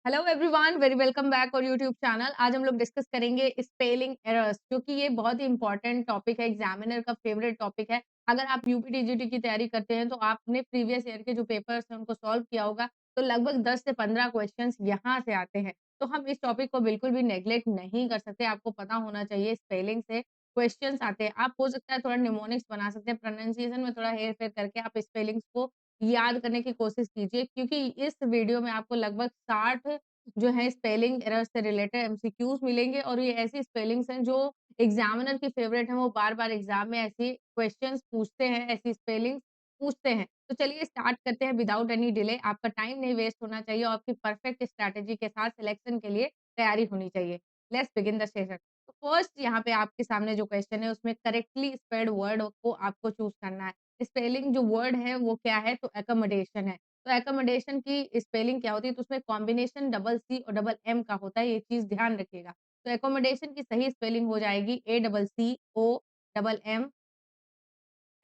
Hello everyone very welcome back और YouTube channel. आज हम लोग डिस्कस करेंगे स्पेलिंग एरर्स, जो कि ये बहुत ही इंपॉर्टेंट टॉपिक है, एग्जामिनर का फेवरेट टॉपिक है। अगर आप यूपी टीजीटी की तैयारी करते हैं तो आपने प्रीवियस ईयर के जो पेपर्स हैं उनको सॉल्व किया होगा। तो लगभग 10 से 15 क्वेश्चंस यहाँ से आते हैं। तो हम इस टॉपिक को बिल्कुल भी नेग्लेक्ट नहीं कर सकते। आपको पता होना चाहिए स्पेलिंग से क्वेश्चंस आते हैं। आप हो सकता है थोड़ा निमोनिक्स बना सकते हैं, प्रोनाउंसिएशन में थोड़ा हेर फेर करके आप स्पेलिंग्स को याद करने की कोशिश कीजिए, क्योंकि इस वीडियो में आपको लगभग 60 जो है स्पेलिंग एरर से रिलेटेड एमसीक्यूज मिलेंगे, और ये ऐसी स्पेलिंग्स हैं जो एग्जामिनर की फेवरेट है। वो बार-बार एग्जाम में ऐसी क्वेश्चंस पूछते हैं, ऐसी स्पेलिंग्स पूछते हैं। तो चलिए स्टार्ट करते हैं विदाउट एनी डिले। आपका टाइम नहीं वेस्ट होना चाहिए और आपकी परफेक्ट स्ट्रैटेजी के साथ सिलेक्शन के लिए तैयारी होनी चाहिए। Let's begin the session. तो फर्स्ट यहाँ पे आपके सामने जो क्वेश्चन है उसमें करेक्टली स्पेल्ड वर्ड को आपको चूज करना है। स्पेलिंग जो वर्ड है वो क्या है, तो एकोमोडेशन है। तो एकोमोडेशन की स्पेलिंग क्या होती है, तो उसमें कॉम्बिनेशन डबल सी और डबल एम का होता है, ये चीज ध्यान रखिएगा। तो एकोमोडेशन की सही स्पेलिंग हो जाएगी ACCO,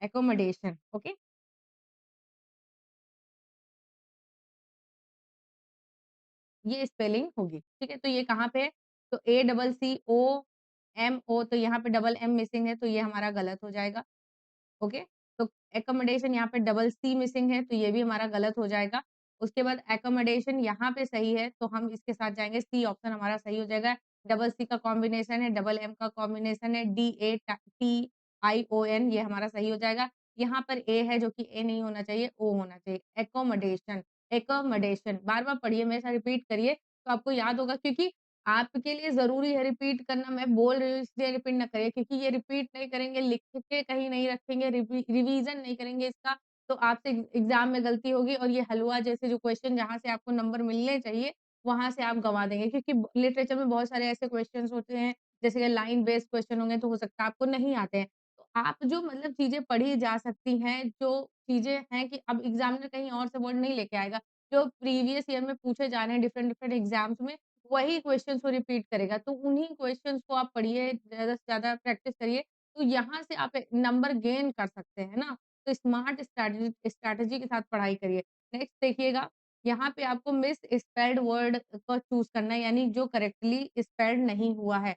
एकोमोडेशन। ओके, ये स्पेलिंग होगी। ठीक है, तो ये कहाँ पे है, तो ACCO तो यहाँ पे डबल एम मिसिंग है, तो ये हमारा गलत हो जाएगा। ओके, तो एकोमोडेशन यहाँ पे डबल सी मिसिंग है, तो ये भी हमारा गलत हो जाएगा। उसके बाद एकोमोडेशन यहाँ पे सही है, तो हम इसके साथ जाएँगे, सी ऑप्शन हमारा सही हो जाएगा। डबल सी का कॉम्बिनेशन है, डबल एम का कॉम्बिनेशन है, DATION, ये हमारा सही हो जाएगा। यहाँ पर ए है जो कि ए नहीं होना चाहिए, ओ होना चाहिए। एकोमोडेशन, एकोमोडेशन बार-बार पढ़िए, मेरे साथ रिपीट करिए तो आपको याद होगा, क्योंकि आपके लिए ज़रूरी है रिपीट करना। मैं बोल रही हूँ इसलिए रिपीट ना करिए, क्योंकि ये रिपीट नहीं करेंगे, लिख के कहीं नहीं रखेंगे, रिवीजन नहीं करेंगे इसका, तो आपसे एग्ज़ाम में गलती होगी और ये हलवा जैसे जो क्वेश्चन जहाँ से आपको नंबर मिलने चाहिए, वहाँ से आप गँवा देंगे। क्योंकि लिटरेचर में बहुत सारे ऐसे क्वेश्चन्स होते हैं, जैसे कि लाइन बेस्ड क्वेश्चन होंगे, तो हो सकता है आपको नहीं आते हैं। तो आप जो मतलब चीज़ें पढ़ी जा सकती हैं, जो चीज़ें हैं कि अब एग्ज़ामिनर कहीं और से वर्ड नहीं लेके आएगा, जो प्रीवियस ईयर में पूछे जा रहे हैं डिफरेंट डिफरेंट एग्ज़ाम्स में, वही क्वेश्चन्स को रिपीट करेगा। तो उन्हीं क्वेश्चन्स को आप पढ़िए, ज़्यादा से ज़्यादा प्रैक्टिस करिए, तो यहाँ से आप नंबर गेन कर सकते हैं ना। तो स्मार्ट स्ट्रैटेजी स्ट्रैटेजी के साथ पढ़ाई करिए। नेक्स्ट देखिएगा, यहाँ पे आपको मिस स्पेल्ड वर्ड को चूज़ करना है, यानी जो करेक्टली स्पेल्ड नहीं हुआ है।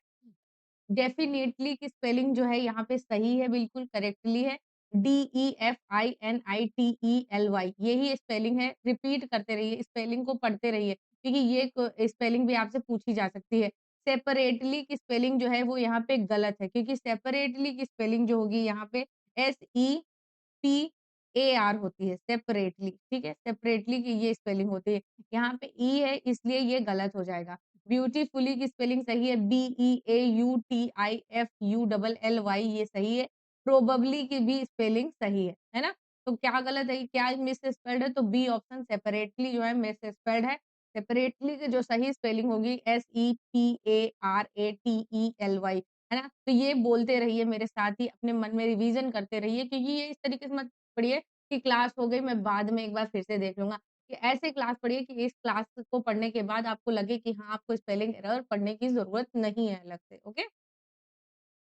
डेफ़िनेटली की स्पेलिंग जो है यहाँ पे सही है, बिल्कुल करेक्टली है। DEFINITELY, यही स्पेलिंग है। रिपीट करते रहिए, स्पेलिंग को पढ़ते रहिए, क्योंकि ये स्पेलिंग भी आपसे पूछी जा सकती है। सेपरेटली की स्पेलिंग जो है वो यहाँ पे गलत है, क्योंकि सेपरेटली की स्पेलिंग जो होगी यहाँ पे SEPAR होती है, सेपरेटली, ठीक है? सेपरेटली की ये स्पेलिंग होती है। यहाँ पे ई है, इसलिए ये गलत हो जाएगा। ब्यूटीफुली की स्पेलिंग सही है, BEAUTIFULLY, ये सही है। प्रोबेबली की भी स्पेलिंग सही है ना? तो क्या गलत है, क्या मिसस्पेल्ड है, तो बी ऑप्शन सेपरेटली जो है मिसस्पेल्ड है। सेपरेटली की जो सही स्पेलिंग होगी SEPARATELY, है ना? तो ये बोलते रहिए मेरे साथ ही, अपने मन में रिवीजन करते रहिए, क्योंकि ये इस तरीके से मत पढ़िए कि क्लास हो गई, मैं बाद में एक बार फिर से देख लूँगा। कि ऐसे क्लास पढ़िए कि इस क्लास को पढ़ने के बाद आपको लगे कि हाँ, आपको स्पेलिंग एरर पढ़ने की ज़रूरत नहीं है अलग से, ओके?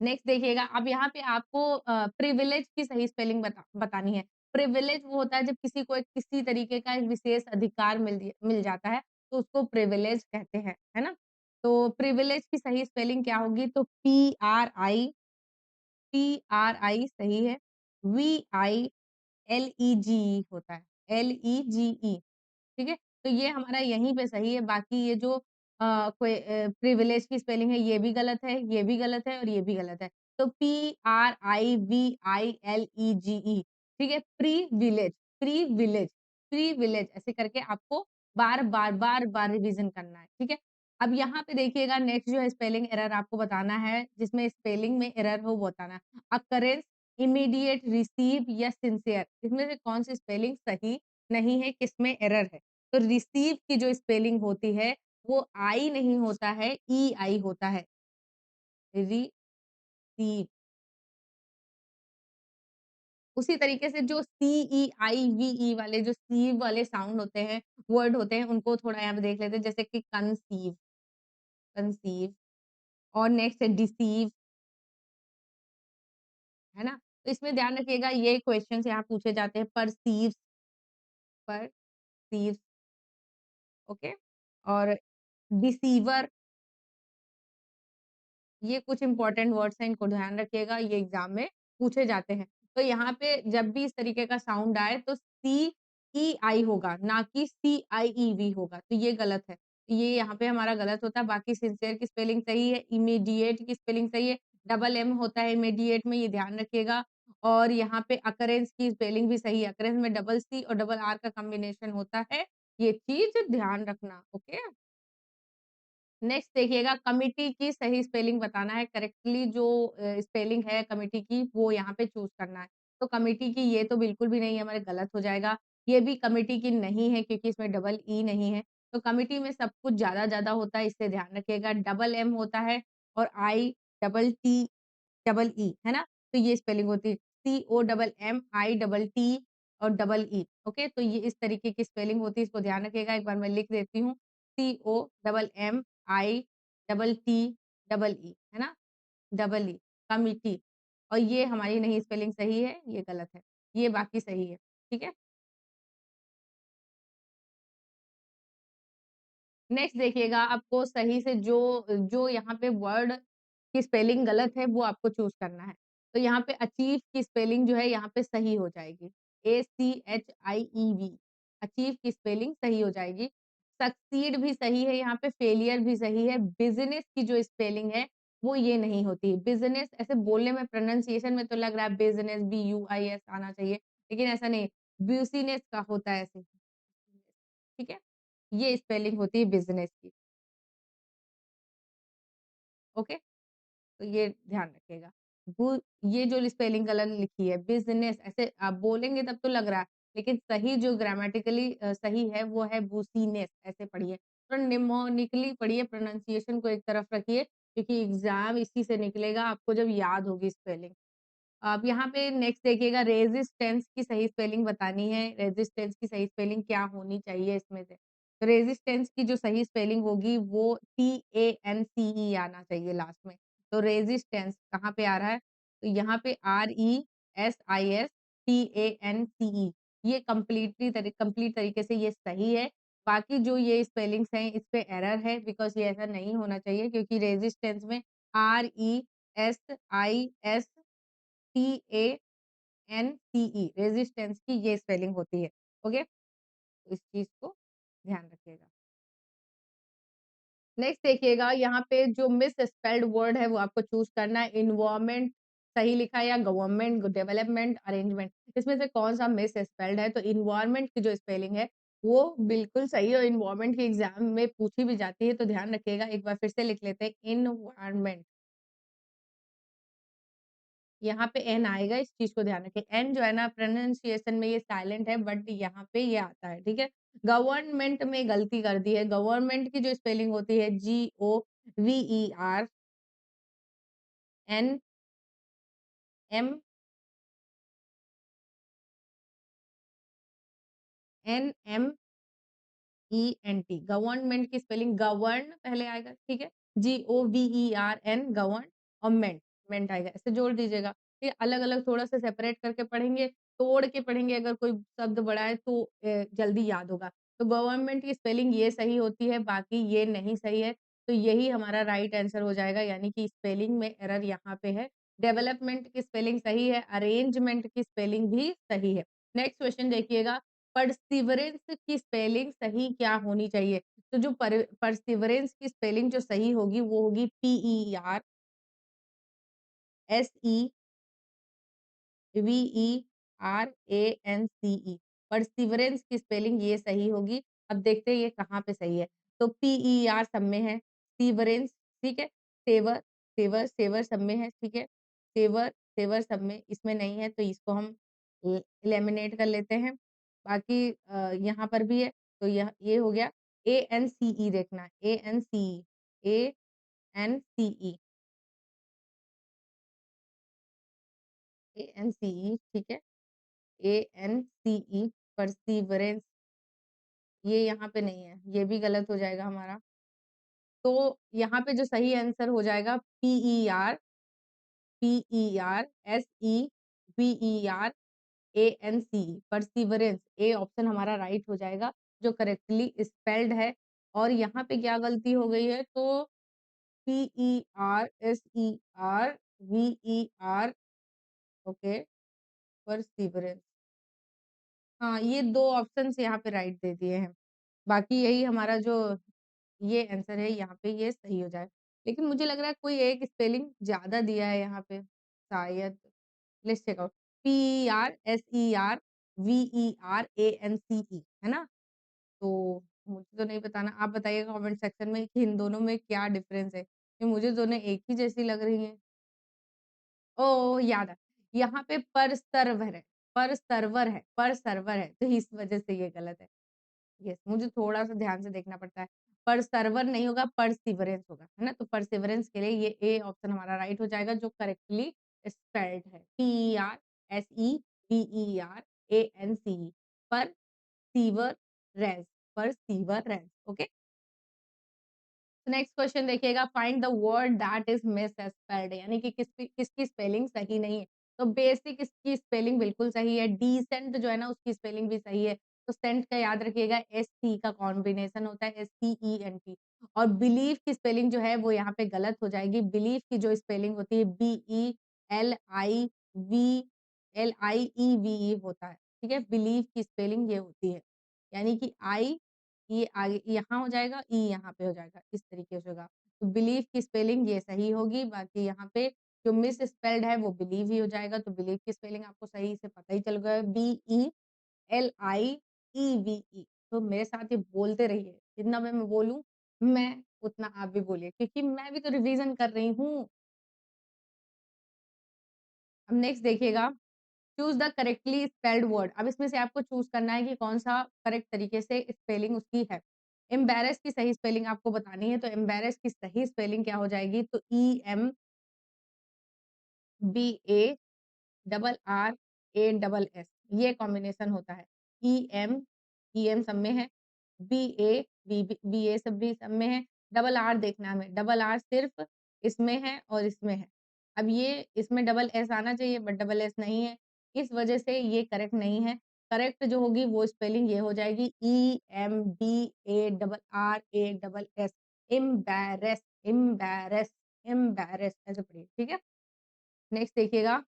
नेक्स्ट देखिएगा, अब यहाँ पे आपको प्रिविलेज की सही स्पेलिंग बतानी है। प्रिविलेज वो होता है जब किसी को एक किसी तरीके का एक विशेष अधिकार मिल जाता है, तो उसको प्रिविलेज कहते हैं, है ना? तो प्रिविलेज की सही स्पेलिंग क्या होगी, तो PRI सही है, VILEGE होता है, LEGE, ठीक है? तो ये हमारा यहीं पे सही है, बाकी ये जो कोई प्रिविलेज की स्पेलिंग है, ये भी गलत है, ये भी गलत है और ये भी गलत है। तो PRIVILEGE, ठीक है? प्रिविलेज, प्रिविलेज, प्रिविलेज ऐसे करके आपको बार-बार, बार-बार रिवीजन करना है, ठीक है? अब यहाँ पे देखिएगा, नेक्स्ट जो है स्पेलिंग एरर आपको बताना है, जिसमें स्पेलिंग में एरर हो वो बताना है। अकरेंस, इमीडिएट, रिसीव या सिंसियर, इसमें से कौन-सी स्पेलिंग सही नहीं है, किसमें एरर है? तो रिसीव की जो स्पेलिंग होती है, वो आई नहीं होता है, EI होता है। रिसीव। उसी तरीके से जो CEIVE वाले जो सीव वाले साउंड होते हैं, वर्ड होते हैं, उनको थोड़ा यहाँ पे देख लेते हैं, जैसे कि कंसीव, कंसीव, और नेक्स्ट है डिसीव, है ना? तो इसमें ध्यान रखिएगा, ये क्वेश्चन्स यहाँ पूछे जाते हैं, परसीव्स, परसीव्स, ओके? और डिसीवर, ये कुछ इंपॉर्टेंट वर्ड्स हैं, इनको ध्यान रखिएगा, ये एग्ज़ाम में पूछे जाते हैं। तो यहाँ पे जब भी इस तरीके का साउंड आए तो CEI होगा, ना कि CIEV होगा, तो ये गलत है। ये यहाँ पे हमारा गलत होता है, बाकी सिंसियर की स्पेलिंग सही है, इमीडिएट की स्पेलिंग सही है, डबल एम होता है इमीडिएट में, ये ध्यान रखिएगा। और यहाँ पे अकरेंस की स्पेलिंग भी सही है, अकरेंस में डबल सी और डबल आर का कॉम्बिनेशन होता है, ये चीज़ ध्यान रखना, ओके? नेक्स्ट देखिएगा, कमिटी की सही स्पेलिंग बताना है, करेक्टली जो स्पेलिंग है कमिटी की वो यहाँ पे चूज़ करना है। तो कमिटी की ये तो बिल्कुल भी नहीं है, हमारे गलत हो जाएगा। ये भी कमिटी की नहीं है क्योंकि इसमें डबल ई नहीं है। तो कमिटी में सब कुछ ज़्यादा-ज़्यादा होता है, इससे ध्यान रखिएगा। डबल एम होता है और I double T double E, है ना? तो ये स्पेलिंग होती है, CO double M I double T और डबल ई, ओके? तो ये इस तरीके की स्पेलिंग होती है, इसको ध्यान रखिएगा। एक बार मैं लिख देती हूँ, CO double M I double T double E, है ना? Double E, committee. और ये हमारी नहीं स्पेलिंग सही है, ये गलत है। ये बाकी सही है, ठीक है? नेक्स्ट देखिएगा, आपको सही से जो जो यहाँ पे वर्ड की स्पेलिंग गलत है, वो आपको चूज़ करना है। तो यहाँ पे अचीव की स्पेलिंग जो है यहाँ पे सही हो जाएगी। ACHIEV, अचीव की स्पेलिंग सही हो जाएगी। सक्सीड भी सही है यहाँ पे, फेलियर भी सही है। बिज़नेस की जो स्पेलिंग है, वो ये नहीं होती। बिज़नेस ऐसे बोलने में प्रोनंसिएशन में तो लग रहा है बिज़नेस, BUIS आना चाहिए, लेकिन ऐसा नहीं, ब्यूसीनेस का होता है ऐसे। ठीक है? ये स्पेलिंग होती है बिज़नेस की, ओके? तो ये ध्यान रखिएगा। बु ये जो स्पेलिंग गलत लिखी है, बिज़नेस ऐसे आप बोलेंगे तब तो लग रहा है, लेकिन सही जो ग्रामेटिकली सही है वो है बूसीनेस, ऐसे पढ़िए। तो निमोनिकली पढ़िए, प्रोनंसिएशन को एक तरफ रखिए, क्योंकि एग्ज़ाम इसी से निकलेगा, आपको जब याद होगी स्पेलिंग। अब यहाँ पे नेक्स्ट देखिएगा, रेजिस्टेंस की सही स्पेलिंग बतानी है। रेजिस्टेंस की सही स्पेलिंग क्या होनी चाहिए इसमें से? तो रेजिस्टेंस की जो सही स्पेलिंग होगी वो TANCE आना चाहिए लास्ट में। तो रेजिस्टेंस कहाँ पे आ रहा है? तो यहाँ पे RESISTANCE, ये कंप्लीट तरीके से ये सही है। बाकी जो ये स्पेलिंग्स हैं इस पे एरर है, बिकॉज़ ये ऐसा नहीं होना चाहिए, क्योंकि रेजिस्टेंस में RESIS TANCE, रेजिस्टेंस की ये स्पेलिंग होती है, ओके? तो इस चीज़ को ध्यान रखिएगा। नेक्स्ट देखिएगा, यहाँ पे जो मिस स्पेल्ड वर्ड है वो आपको चूज़ करना है। एनवायरनमेंट सही लिखा है या गवर्नमेंट, डेवलपमेंट, अरेंजमेंट, इसमें से कौन-सा मिस स्पेल्ड है? तो एनवायरनमेंट की जो स्पेलिंग है वो बिल्कुल सही है, और एनवायरनमेंट की एग्ज़ाम में पूछी भी जाती है, तो ध्यान रखिएगा। एक बार फिर से लिख लेते हैं, एनवायरनमेंट। यहाँ पे एन आएगा, इस चीज़ को ध्यान रखें। एन जो है ना, प्रोनंसिएशन में ये साइलेंट है, बट यहाँ पे ये आता है, ठीक है? गवर्नमेंट में गलती कर दी है। गवर्नमेंट की जो स्पेलिंग होती है GOVERNMENT, गवर्नमेंट की स्पेलिंग गवर्न पहले आएगा, ठीक है? GOVERN, गवर्न, और मेंट आएगा, ऐसे जोड़ दीजिएगा। फिर अलग-अलग थोड़ा-सा सेपरेट करके पढ़ेंगे, तोड़ के पढ़ेंगे, अगर कोई शब्द बड़ा है तो जल्दी याद होगा। तो गवर्नमेंट की स्पेलिंग ये सही होती है, बाकी ये नहीं सही है, तो यही हमारा राइट आंसर हो जाएगा, यानी कि स्पेलिंग में एरर यहाँ पे है। डेवलपमेंट की स्पेलिंग सही है, अरेंजमेंट की स्पेलिंग भी सही है। नेक्स्ट क्वेश्चन देखिएगा, परसिवरेंस की स्पेलिंग सही क्या होनी चाहिए? तो जो परसिवरेंस की स्पेलिंग जो सही होगी वो होगी PERSEVERANCE, परसिवरेंस की स्पेलिंग ये सही होगी। अब देखते हैं ये कहाँ पे सही है। तो PER सब में है, सीवरेंस, ठीक है? सेवर, सेवर सब में है, ठीक है? सेवर, सेवर सब में, इसमें नहीं है, तो इसको हम एलिमिनेट कर लेते हैं। बाकी यहाँ पर भी है, तो यह ये हो गया। ANCE देखना है, ANCE, ANCE, ANCE, ठीक है? ANCE, परसिवरेंस, ये यहाँ पे नहीं है, ये भी गलत हो जाएगा हमारा। तो यहाँ पे जो सही आंसर हो जाएगा PER, PERSEVERANCE, perseverance, A option हमारा राइट हो जाएगा, जो करेक्टली स्पेल्ड है। और यहाँ पे क्या गलती हो गई है, तो PERSERVER, ओके, परसिवरेंस। हाँ, ये 2 ऑप्शंस यहाँ पे राइट दे दिए हैं। बाकी यही हमारा जो ये आंसर है यहाँ पे ये सही हो जाए। लेकिन मुझे लग रहा है कोई एक स्पेलिंग ज़्यादा दिया है यहाँ पे, शायद। Let's check out. PERSERVERANCE, है ना? तो मुझे तो नहीं बताना, आप बताइएगा कमेंट सेक्शन में कि इन दोनों में क्या डिफरेंस है? कि मुझे दोनों एक ही जैसी लग रही हैं। ओह! याद आया। यहाँ पे पर सर्वर है, तो इस वजह से ये गलत है। यस, मुझे थोड़ा-सा ध्यान से देखना पड़ता है। परसर्वर नहीं होगा, परसिवरेंस होगा, है ना? तो परसिवरेंस के लिए ये ए ऑप्शन हमारा राइट हो जाएगा जो करेक्टली स्पेल्ड है। PERSEVERANCE, perseverance, perseverance, okay? Next question देखिएगा, find the word that is misspelled, यानी कि किसकी स्पेलिंग सही नहीं है। तो बेसिक इसकी स्पेलिंग बिल्कुल सही है, डिसेंट जो है ना उसकी स्पेलिंग भी सही है। तो सेंट का याद रखिएगा, एस टी का कॉम्बिनेशन होता है, STENT। और बिलीव की स्पेलिंग जो है वो यहाँ पे गलत हो जाएगी। बिलीव की जो स्पेलिंग होती है BELIVE होता है, ठीक है? बिलीव की स्पेलिंग ये होती है, यानी कि आई, ये आगे यहाँ हो जाएगा, ई यहाँ पे हो जाएगा, इस तरीके से होगा। तो बिलीव की स्पेलिंग ये सही होगी, बाकी यहाँ पे जो मिस स्पेल्ड है वो बिलीव ही हो जाएगा। तो बिलीव की स्पेलिंग आपको सही से पता ही चल गया, BELIEVE। तो मेरे साथ ये बोलते रहिए, जितना मैं बोलूँ मैं उतना आप भी बोलिए, क्योंकि मैं भी तो रिवीजन कर रही हूँ। अब नेक्स्ट देखिएगा, choose the correctly spelled word. अब इसमें से आपको चूज़ करना है कि कौन-सा करेक्ट तरीके से स्पेलिंग उसकी है। एम्बैरेस की सही स्पेलिंग आपको बतानी है, तो एम्बैरेस की सही स्पेलिंग क्या हो जाएगी? तो EMBA double R A double S, ये कॉम्बिनेशन होता है। ईएम, ईएम सब में है, बीए, बीए सब भी सब में है, डबल आर देखना है हमें, डबल आर सिर्फ इसमें है और इसमें है। अब ये इसमें डबल एस आना चाहिए बट डबल एस नहीं है, इस वजह से ये करेक्ट नहीं है। करेक्ट जो होगी वो स्पेलिंग ये हो जाएगी, EMBA double R A double S, embarrass, embarrass, embarrass ऐसे पढ़िए, ठीक है? नेक्स्ट देखिएगा,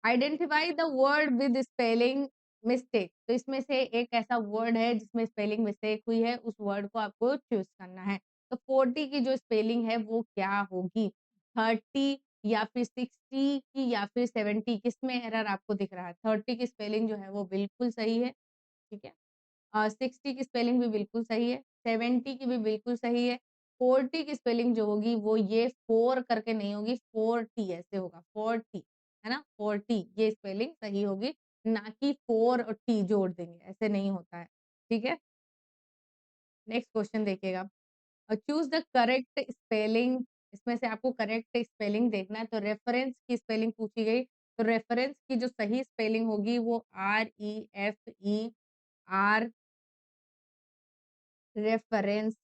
identify the word with spelling mistake. तो इसमें से एक ऐसा वर्ड है जिसमें स्पेलिंग मिस्टेक हुई है, उस वर्ड को आपको चूज करना है। तो 40 की जो स्पेलिंग है वो क्या होगी? 30 या फिर 60 की या फिर 70, किसमें एरर आपको दिख रहा है? 30 की स्पेलिंग जो है वो बिल्कुल सही है, ठीक है? 60 की स्पेलिंग भी बिल्कुल सही है, 70 की भी बिल्कुल सही है, 40 की स्पेलिंग जो होगी वो ये 4 करके नहीं होगी, 40 ऐसे होगा, 40, है ना? 40 ये स्पेलिंग सही होगी, ना कि 4 और टी जोड़ देंगे, ऐसे नहीं होता है, ठीक है? नेक्स्ट क्वेश्चन देखिएगा, चूज़ द करेक्ट स्पेलिंग। इसमें से आपको करेक्ट स्पेलिंग देखना है, तो रेफरेंस की स्पेलिंग पूछी गई, तो रेफरेंस की जो सही स्पेलिंग होगी वो REFER, रेफरेंस,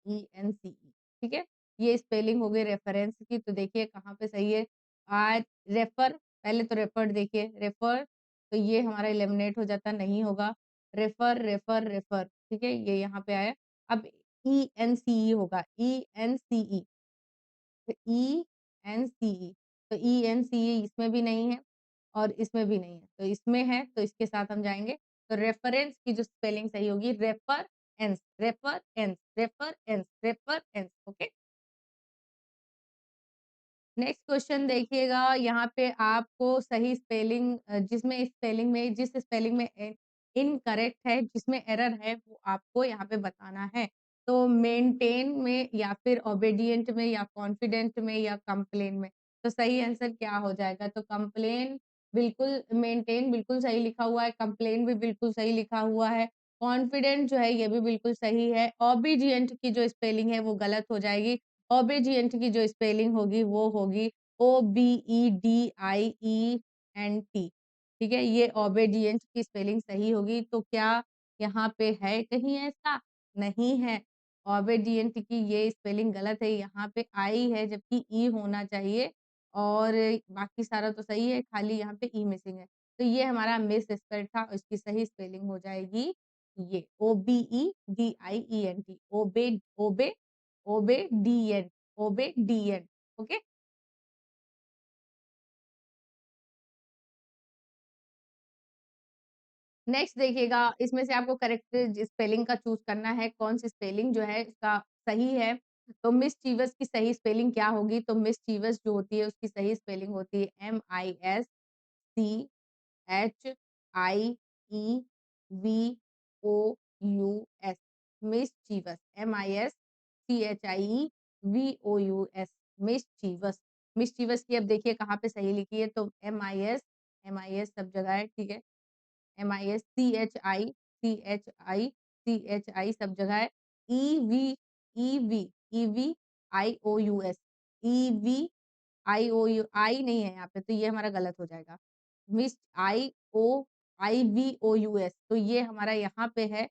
ENCE, ठीक है? ये स्पेलिंग हो गई रेफरेंस की, तो देखिए कहाँ पे सही है। आज रेफर, पहले तो रेफर्ड देखिए, रेफर, तो ये हमारा एलिमिनेट हो जाता, नहीं होगा। रेफर, रेफर, रेफर, ठीक है? ये यहाँ पे आया। अब ENCE होगा, ENCE, तो ENCE, तो ENCE इसमें भी नहीं है और इसमें भी नहीं है, तो इसमें है, तो इसके साथ हम जाएँगे। तो रेफरेंस की जो स्पेलिंग सही होगी, reference, reference, reference, reference, okay? Next question देखिएगा, यहाँ पे आपको सही स्पेलिंग जिसमें स्पेलिंग में जिस स्पेलिंग में इनकरेक्ट है, जिसमें एरर है, वो आपको यहाँ पे बताना है। तो मेंटेन में या फिर ओबीडिएंट में या कॉन्फिडेंट में या कंप्लेन में, तो सही आंसर क्या हो जाएगा? तो कंप्लेन बिल्कुल, मेंटेन बिल्कुल सही लिखा हुआ है, कंप्लेन भी बिल्कुल सही लिखा हुआ है, कॉन्फिडेंट जो है ये भी बिल्कुल सही है, ओबीडिएंट की जो स्पेलिंग है वो गलत हो जाएगी। ओबीडीएंट की जो स्पेलिंग होगी वो होगी OBEDIENT, ठीक है? ये ओबीडिएंट की स्पेलिंग सही होगी, तो क्या यहाँ पे है कहीं ऐसा? नहीं है। ओबीडिएंट की ये स्पेलिंग गलत है, यहाँ पे आई है जबकि ई होना चाहिए और बाकी सारा तो सही है, खाली यहाँ पे ई मिसिंग है। तो ये हमारा मिस स्पेल्ड था, इसकी सही स्पेलिंग हो जाएगी ये OBEDIENT, obedient, obedient, okay. Next देखिएगा, इसमें से आपको करेक्ट स्पेलिंग का चूज़ करना है, कौन-सी स्पेलिंग जो है इसका सही है। तो मिस्चीवस की सही स्पेलिंग क्या होगी? तो मिस्चीवस जो होती है उसकी सही स्पेलिंग होती है MISCHIEVOUS, mischievous, MISCHIEVOUS, mischievous. Mischievous की अब देखिए कहाँ पे सही लिखी है, तो MIS सब जगह है, ठीक है। MISCHI सब जगह है। ईवी ईवी EVIOUS, EVIOU, आई नहीं है यहाँ पे, तो ये हमारा गलत हो जाएगा। मिस IOIVOUS, तो ये हमारा यहाँ पे है,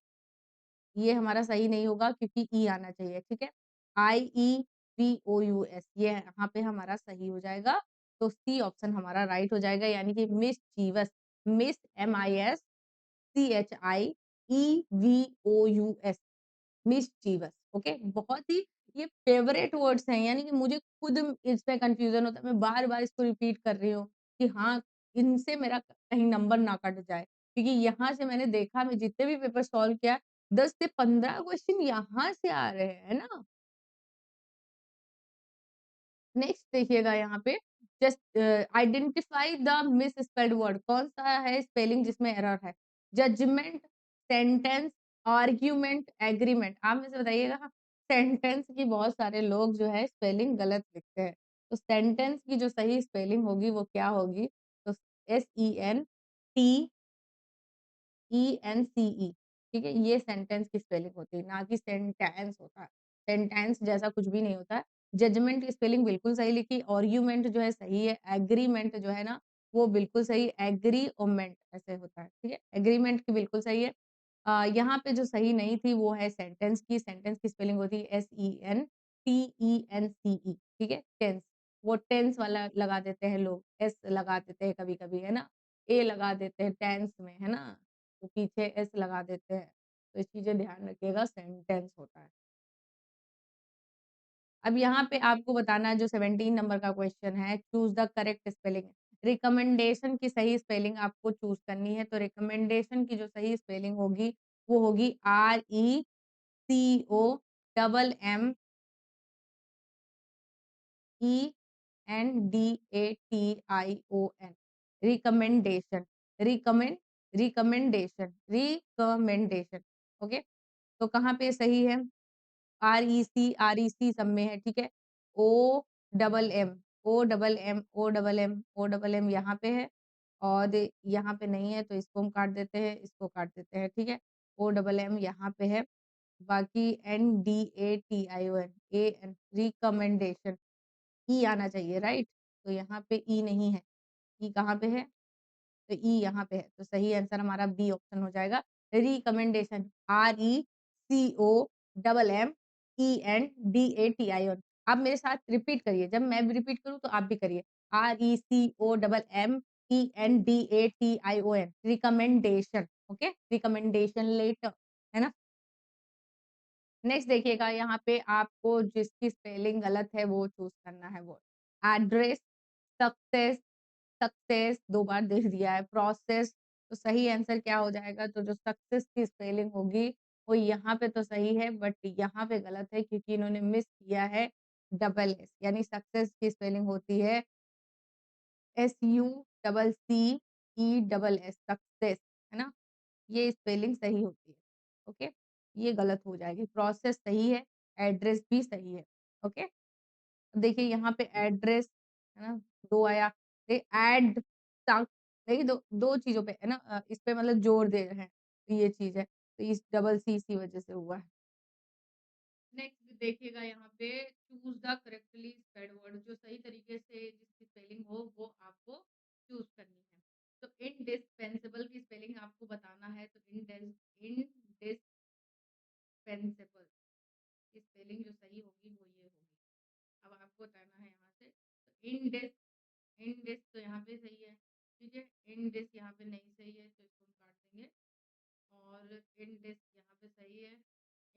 ये हमारा सही नहीं होगा क्योंकि ई आना चाहिए, ठीक है। IEVOUS, ये यहाँ पे हमारा सही हो जाएगा। तो सी ऑप्शन हमारा राइट हो जाएगा, यानी कि mischievous, miss MISCHIEVOUS, mischievous, okay. बहुत ही ये फेवरेट वर्ड्स हैं, यानी कि मुझे खुद इसमें कन्फ्यूज़न होता है, मैं बार-बार इसको रिपीट कर रही हूँ कि हाँ, इनसे मेरा कहीं नंबर ना कट जाए। क्योंकि यहाँ से मैंने देखा, मैं जितने भी पेपर सॉल्व किया, 10 से 15 क्वेश्चन यहाँ से आ रहे हैं, है ना? नेक्स्ट देखिएगा यहाँ पे, just identify the misspelled word, कौन-सा है स्पेलिंग जिसमें एरर है? Judgement, sentence, argument, agreement. आप में से बताइएगा, सेंटेंस की बहुत सारे लोग जो है स्पेलिंग गलत लिखते हैं। तो सेंटेंस की जो सही स्पेलिंग होगी वो क्या होगी? तो SENTENCE, ठीक है? ये सेंटेंस की स्पेलिंग होती है, ना कि सेंटेंस होता है। सेंटेंस जैसा कुछ भी नहीं होता है। जजमेंट की स्पेलिंग बिल्कुल सही लिखी, आर्गुमेंट जो है सही है, एग्रीमेंट जो है ना, वो बिल्कुल सही, एग्रीओमेंट ऐसे होता है, ठीक है? एग्रीमेंट की बिल्कुल सही है। यहाँ पे जो सही नहीं थी वो है सेंटेंस की स्पेलिंग होती है SENTENCE, ठीक है? टेंस, वो टेंस वाला लगा देते हैं लोग, एस लगा देते हैं कभी-कभी, है ना? ए लगा देते हैं टेंस में, है ना? तो पीछे एस लगा देते हैं। तो ये चीज़ें ध्यान रखिएगा, सेंटेंस होता है। अब यहाँ पे आपको बताना है, जो 17 नंबर का क्वेश्चन है, choose the correct spelling. Recommendation की सही स्पेलिंग आपको चूज़ करनी है, तो रिकमेंडेशन की जो सही स्पेलिंग होगी, वो होगी RECOMMENDATION, recommendation, recommend recommendation, okay. तो कहाँ पे सही है? REC सब में है, ठीक है। O double M, O double M यहाँ पे है, और यहाँ पे नहीं है, तो इसको हम काट देते हैं, इसको काट देते हैं, ठीक है। ओ डबल एम यहाँ पे है, बाकी NDATION, रिकमेंडेशन, ई आना चाहिए, राइट? तो यहाँ पे ई नहीं है, ई कहाँ पे है? तो ई यहाँ पे है, तो सही आंसर हमारा बी ऑप्शन हो जाएगा। Recommendation, RECOMMENDATION। आप मेरे साथ रिपीट करिए, जब मैं भी रिपीट करूँ तो आप भी करिए। RECOMMENDATION, recommendation, okay? Recommendation letter, है ना? नेक्स्ट देखिएगा, यहाँ पे आपको जिसकी स्पेलिंग गलत है वो चूज़ करना है वर्ड। एड्रेस, सक्सेस, सक्सेस 2 बार देख दिया है, प्रोसेस, तो सही आंसर क्या हो जाएगा? तो जो सक्सेस की स्पेलिंग होगी, वो यहाँ पे तो सही है, बट यहाँ पे गलत है क्योंकि इन्होंने मिस किया है डबल एस, यानी सक्सेस की स्पेलिंग होती है SUCCE, सक्सेस, है ना? ये स्पेलिंग सही होती है, ओके? ये गलत हो जाएगी, प्रोसेस सही है, एड्रेस भी सही है, ओके? देखिए यहाँ पे एड्रेस, है ना? 2 आया, ऐड तक, देखिए 2 चीज़ों पे, है ना? इस पे मतलब जोर दे रहे हैं, तो ये चीज़ है। तो इस डबल सी इसी वज़ह से हुआ है। नेक्स्ट देखिएगा यहाँ पे, choose the correctly spelled word, जो सही तरीके से जिसकी स्पेलिंग हो वो आपको चूज़ करनी है। तो इंडिस्पेंसेबल की स्पेलिंग आपको बताना है, तो इंडिस्पेंसेबल की स्पेलिंग जो सही होगी वो ये होगी। अब आपको बताना है यहाँ से, तो इंडिस तो यहाँ पे सही है, ठीक है? इंडिस यहाँ पे नहीं सही है, तो इसको हम काट देंगे, और इनडिस यहाँ पे सही है,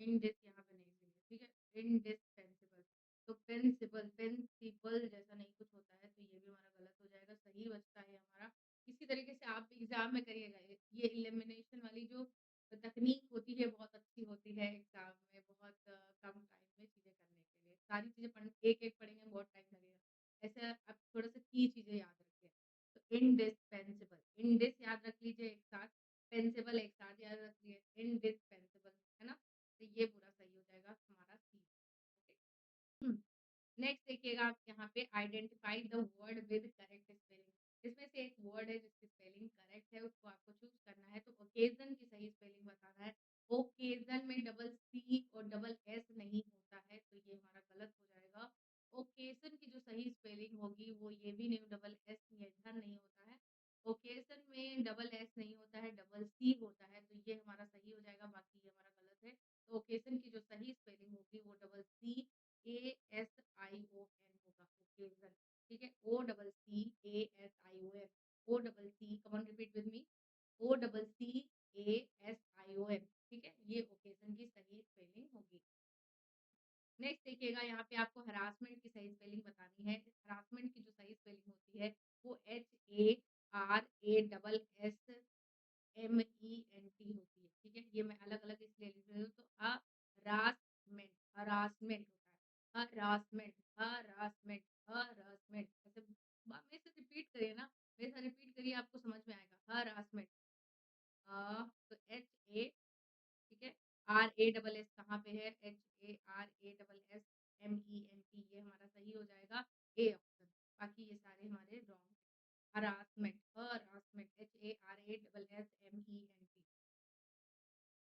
इनडिस यहाँ पे नहीं सही है, ठीक है। इनडिस्पेंसिबल, तो प्रिंसिपल जैसा नहीं कुछ होता है, तो ये भी हमारा गलत हो जाएगा। सही बचता है हमारा। इसी तरीके से आप एग्जाम में करिएगा। ये एलिमिनेशन वाली जो तकनीक होती है बहुत अच्छी होती है एग्जाम में, बहुत कम टाइम में चीजें करने के लिए। सारी चीजें एक एक पढ़ेंगे बहुत टाइम लगेगा। ऐसे आप थोड़ा सा की चीजें याद रखिए। तो इंडिस्पेंसिबल, इंडिस याद रख लीजिए एक साथ, पेंसिबल एक साथ याद रखिए, इंडिस्पेंसिबल, है ना। तो ये पूरा सही हो जाएगा हमारा सी। ओके। नेक्स्ट देखिएगा आप यहाँ पे identify the word with correct spelling. इसमें से एक वर्ड है जिसकी स्पेलिंग करेक्ट है, उसको आपको चूज करना है। तो ओकेजन की सही स्पेलिंग बताना है। ओकेजन में डबल सी और डबल एस नहीं होता है, तो ये हमारा गलत हो जाएगा। ओकेजन की जो सही स्पेलिंग होगी वो ये भी नहीं, डबल एस इधर नहीं होता है। ओकेजन में डबल एस नहीं होता है, डबल सी होता है, तो ये हमारा सही हो जाएगा। बाकी ये हमारा गलत है। तो ओकेजन की जो सही स्पेलिंग होगी वो डबल सी ASION होगा, ओकेजन। ठीक है, OCCASION, OCC, come on repeat with me, OCCASION। ठीक है, ये ओकेजन की सही स्पेलिंग होगी। नेक्स्ट देखिएगा, यहाँ पे आपको हरासमेंट की सही स्पेलिंग बतानी है। हरासमेंट की जो सही स्पेलिंग होती है वो HARASMENT होती है। ठीक है, ये मैं अलग अलग इसलिए लिख रही हूँ। तो हरासमेंट, हरासमेंट होता है, हरासमेंट, हरासमेंट, हरासमेंट। ऐसे मेरे से रिपीट करिए ना, मेरे से रिपीट करिए, आपको समझ में आएगा। हरासमेंट, तो HA, ठीक है। RASS कहाँ पे है? HARASSMENT, ये हमारा सही हो जाएगा ए ऑप्शन। बाकी ये सारे हमारे रॉन्ग है। Harassment, harassment, HARASSMENT।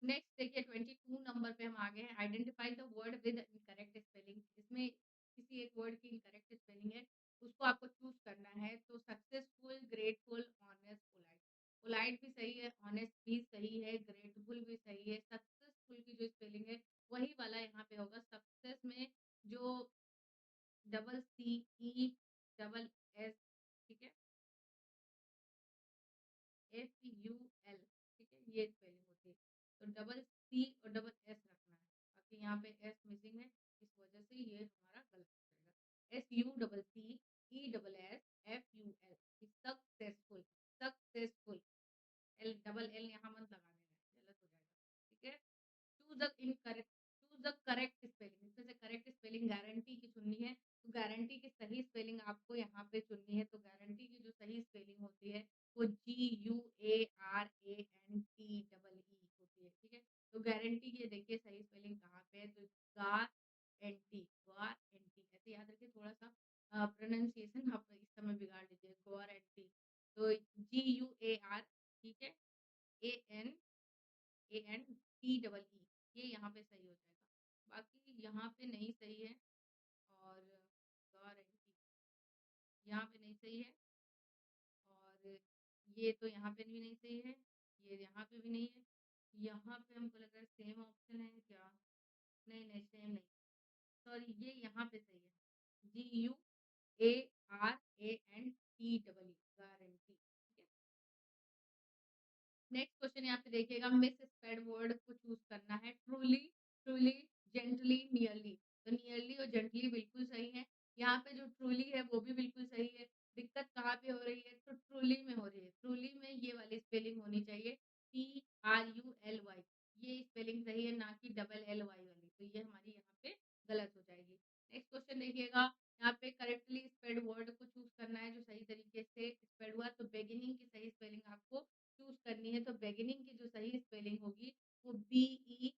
नेक्स्ट देखिए 22 नंबर पे हम आ गए हैं। Identify the word with incorrect spelling. इसमें किसी एक वर्ड की इनकरेक्ट स्पेलिंग है, उसको आपको चूज करना है। तो successful, grateful, honest, polite. Polite भी सही है, ऑनेस्ट भी सही है, ग्रेटफुल भी सही है। सक्सेसफुल की जो स्पेलिंग है वही वाला यहाँ पे होगा। सक्सेस में जो double C E double S, ठीक है, FUL, ठीक है, ये स्पेलिंग होती है। तो डबल सी और डबल एस रखना है। बाकी यहाँ पे एस मिसिंग है, इस वजह से ये हमारा गलत हो जाएगा। SUCCESSFUL, successful, successful. L double L यहाँ मत लगा देना, गलत हो जाएगा। ठीक है। Choose the correct spelling. इसमें से करेक्ट स्पेलिंग गारंटी की चुननी है। तो गारंटी की सही स्पेलिंग आपको यहाँ पे चुननी है। तो गारंटी की जो सही स्पेलिंग होती है वो GUARANTEE होती है। ठीक है, तो गारंटी की देखिए सही स्पेलिंग कहाँ पे है। तो गारंटी, गारंटी ऐसे याद रखिए। थोड़ा सा प्रोनाउंसिएशन आप इस समय बिगाड़ लीजिए, गारंटी। तो GUAR, ठीक है, ANTEE, ये यहाँ पे सही हो जाएगा। बाकी यहाँ पे नहीं सही है। और गारंटी यहाँ पे नहीं सही है। और ये तो यहाँ पे भी नहीं सही है, ये यहाँ पे भी नहीं है। यहाँ पे हमको लग रहा है सेम ऑप्शन है क्या? नहीं नहीं, सेम नहीं, सॉरी, ये यहाँ पे सही है। GUARANTEE, guarantee. ठीक है। नेक्स्ट क्वेश्चन यहाँ पे देखिएगा, मिस स्पेड वर्ड को चूज करना है। Truly, truly, gently, nearly. तो नियरली और जेंटली बिल्कुल सही है। यहाँ पे जो ट्रूली है वो भी बिल्कुल सही है। दिक्कत कहाँ पे हो रही है? तो ट्रूली में हो रही है। ट्रूली में ये वाली स्पेलिंग होनी चाहिए, TRULY। ये स्पेलिंग सही है, ना कि डबल LY वाली। तो ये हमारी यहाँ पे गलत हो जाएगी। नेक्स्ट क्वेश्चन देखिएगा, यहाँ पे करेक्टली स्पेल्ड वर्ड को चूज करना है जो सही तरीके से स्पेल्ड हुआ। तो बिगिनिंग की सही स्पेलिंग आपको चूज करनी है। तो बिगिनिंग की जो सही स्पेलिंग होगी वो BEGINNING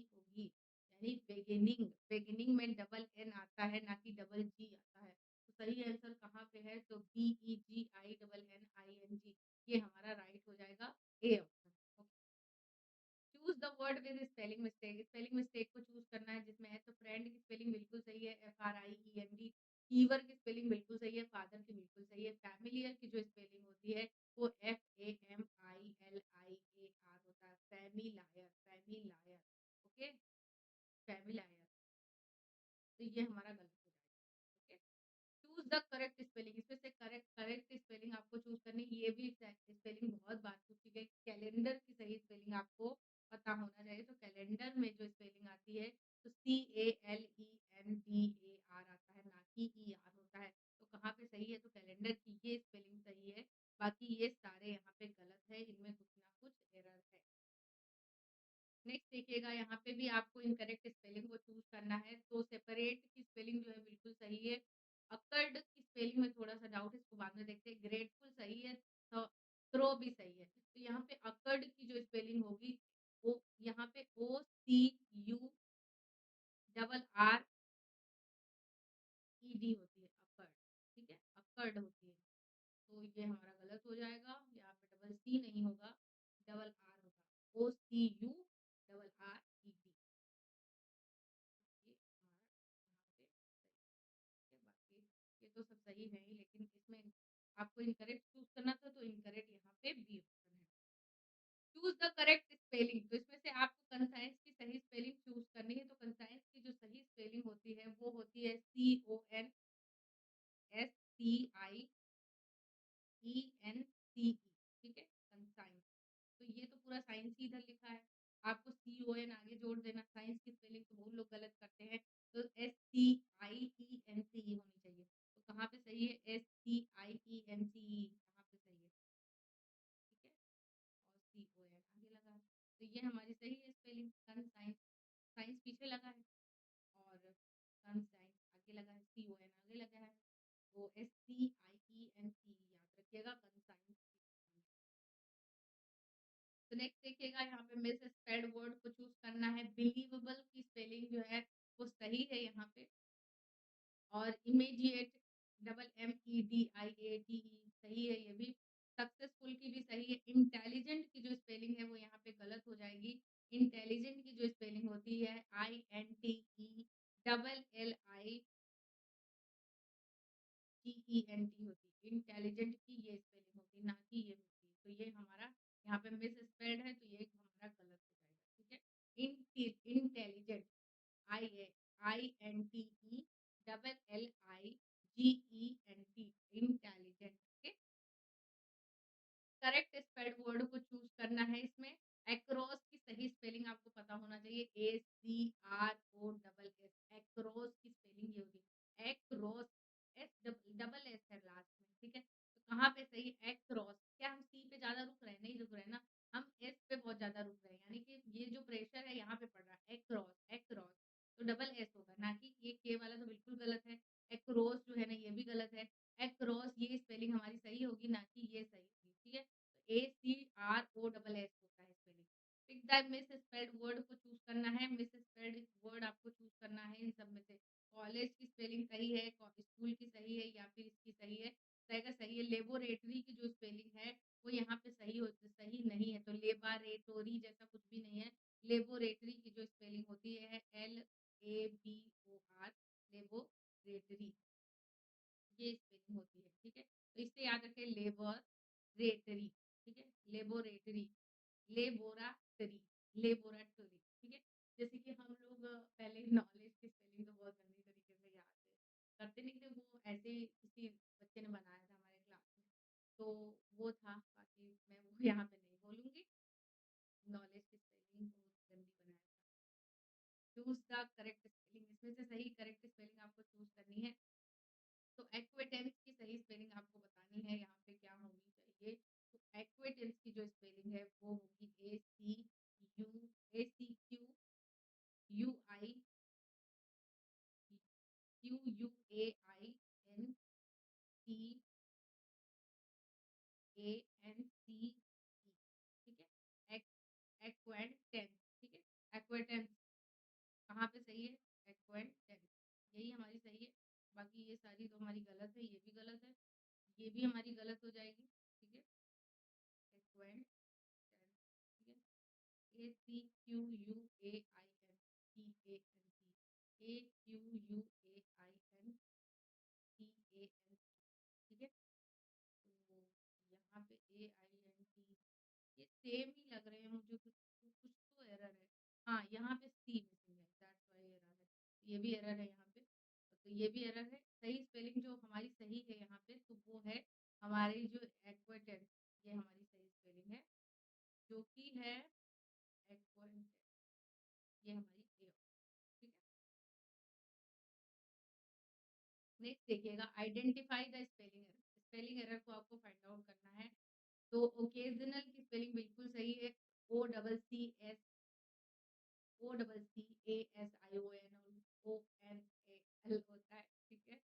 होगी। यानी बिगिनिंग, बिगिनिंग में डबल एन आता है, ना कि डबल जी आता है। तो सही आंसर कहाँ पे है? तो BEGINNING, ये हमारा राइट हो जाएगा, A option. Choose the word with spelling mistake. Spelling mistake को चूज करना है जिसमें है। तो फ्रेंड की स्पेलिंग बिल्कुल सही है, FRIEND। फीवर की स्पेलिंग बिल्कुल सही है, फादर की बिल्कुल सही है। फैमिलियर की जो स्पेलिंग होती है वो FAMILIAR होता है, फैमिलायर, फैमिलायर। ओके, फैमिलायर। तो ये हमारा गलत हो जाएगा। Okay. Choose the correct spelling, इसमें से करेक्ट करेक्ट स्पेलिंग आपको चूज़ करनी है। ये भी स्पेलिंग बहुत बार पूछी गई। कैलेंडर की सही स्पेलिंग आपको पता होना चाहिए। तो कैलेंडर में जो स्पेलिंग आती है तो CALENDAR आता है, ना कि ER होता है। तो कहाँ पे सही है? तो कैलेंडर की ये स्पेलिंग सही है, बाकी ये सारे यहाँ पे गलत है, इनमें कुछ ना कुछ एरर है। नेक्स्ट देखिएगा, यहाँ पे भी आपको इनकरेक्ट स्पेलिंग को चूज़ करना है। तो सेपरेट की स्पेलिंग जो है बिल्कुल सही है। अकर्ड की स्पेलिंग में थोड़ा-सा डाउट है, इसको बाद में देखते हैं। ग्रेटफुल सही है, थ्रो भी सही है। तो यहाँ पे अकर्ड की जो स्पेलिंग होगी, वो यहाँ पे OCU डबल RED होती है, अकर्ड, ठीक है? अकर्ड होती है। तो ये हमारा गलत हो जाएगा, यहाँ पे डबल C नहीं होगा, डबल R होगा। OCU double RED। ये हमारा यहाँ पे सही है। बाकी ये तो सब सही है ही, लेकिन इसमें आपको इनकरेक्ट चूज़ करना था, तो इनकरेक्ट यहाँ पे बी ऑप्शन है। चूज़ द करेक्ट स्पेलिंग, तो इसमें से आपको कंसाइंस की सही स्पेलिंग चूज़ करनी है। तो कंसाइंस की जो सही स्पेलिंग होती है, वो होती है CONSCIENCE, ठीक है? कंसाइंस। तो ये तो पूरा साइंस ही इधर लिखा है। आपको CON आगे जोड़ देना। साइंस की स्पेलिंग तो बहुत लोग गलत करते हैं। तो SCIENCE होनी चाहिए। तो कहाँ पे सही है? SCIENCE कहाँ पे सही है? ठीक है? और CON आगे लगा है। तो ये हमारी सही है स्पेलिंग। कंसाइंस, साइंस पीछे लगा है और कंसाइंस आगे लगा है, CON आगे लगा है। तो SCIENCE याद रखिएगा कंसाइंस। तो नेक्स्ट देखिएगा, यहाँ पे मिस स्पेल्ड वर्ड को चूज़ करना है। बिलीवेबल की स्पेलिंग जो है वो सही है यहाँ पे, और इमीडिएट MEDIATE सही है ये भी। सक्सेसफुल की भी सही है। इंटेलिजेंट की जो स्पेलिंग है वो यहाँ पे गलत हो जाएगी। इंटेलिजेंट की जो स्पेलिंग होती है INTE GENT होती है। इंटेलिजेंट की ये स्पेलिंग होती है, ना कि ये होती है। तो ये हमारा यहाँ पे मिस स्पेल्ड है, तो ये हमारा गलत हो जाएगा, ठीक है? Intelligent INTE LLIGENT intelligent, okay? Correct spelled word को चूज़ करना है इसमें। एक्रोस की सही स्पेलिंग आपको पता होना चाहिए। ACROSS, एक्रोस की स्पेलिंग ये होती है। एक्रोस, डबल एस है लास्ट में, ठीक है? तो कहाँ पे सही है? एक्रोस। क्या हम सी पे ज़्यादा रुक रहे हैं? नहीं रुक रहे हैं ना, हम एस पे बहुत ज़्यादा रुक रहे हैं, यानी कि ये जो प्रेशर है यहाँ पे पड़ रहा है। एक्रोस, एक्रोस, तो डबल एस होगा, ना कि ये के वाला तो बिल्कुल गलत है। एक्रोस जो है ना, ये भी गलत है। एक्रोस ये स्पेलिंग हमारी सही होगी, ना कि ये सही होगी, ठीक है? ACROSS होता है spelling. Pick the misspelled word को चूज़ करना है। मिस स्पेल्ड वर्ड आपको चूज़ करना है इन सब में से। कॉलेज की स्पेलिंग सही है, स्कूल की सही है, या फिर इसकी सही है? तो अगर सही है, लेबोरेटरी की जो स्पेलिंग है वो यहाँ पे सही नहीं है। तो लेबारेटोरी जैसा कुछ भी नहीं है। लेबोरेटरी की जो स्पेलिंग होती है LABOR, लेबोरेटरी, ये स्पेलिंग होती है, ठीक है? तो इससे याद रखें, लेबोरेटरी, ठीक है? लेबोरेटरी, लेबोराटरी, लेबोरेटरी, ठीक है? जैसे कि हम लोग पहले नॉलेज की स्पेलिंग तो बहुत गंदी तरीके से याद करते नहीं थे, वो ऐसे ही किसी बच्चे ने बनाया था हमारे क्लास में, तो वो था। बाकी मैं वो यहाँ पे नहीं बोलूँगी। नॉलेज की स्पेलिंग बहुत गंदी बनाया था। चूज़ द करेक्ट स्पेलिंग, इसमें से सही करेक्ट स्पेलिंग आपको चूज़ करनी है। तो एक्वेटेंस की सही स्पेलिंग आपको बतानी है, यहाँ पे क्या होनी चाहिए? तो एक्वेटेंस की जो स्पेलिंग है वो होगी ACQUANTANCE, ठीक है? एक्वेटेंस, ठीक है? एक्वेटेंस कहाँ पे सही है? एक्वेटेंस, यही हमारी सही है। बाकी ये सारी तो हमारी गलत है, ये भी गलत है, ये भी हमारी गलत हो जाएगी, ठीक है? एक्वेटेंस, ठीक है? ACQUANTANCE, ठीक है? तो यहाँ पे AINT ये सेम ही लग रहे हैं मुझे, कुछ कुछ तो एरर है। हाँ, यहाँ पे सी मिसिंग है, दैट्स व्हाई एरर है। ये भी एरर है यहाँ पे, तो ये भी एरर है, सही स्पेलिंग जो हमारी सही है यहाँ पे, तो वो है हमारी जो एक्वेटेंस, ये हमारी सही स्पेलिंग है, जो कि है एक्वेटेंस, ये हमारी ए, ठीक है। नेक्स्ट देखिएगा, identify the spelling error. Spelling error को आपको फाइंड आउट करना है। तो ओकेजनल की स्पेलिंग बिल्कुल सही है, OCCASION और ONAL होता है, ठीक है।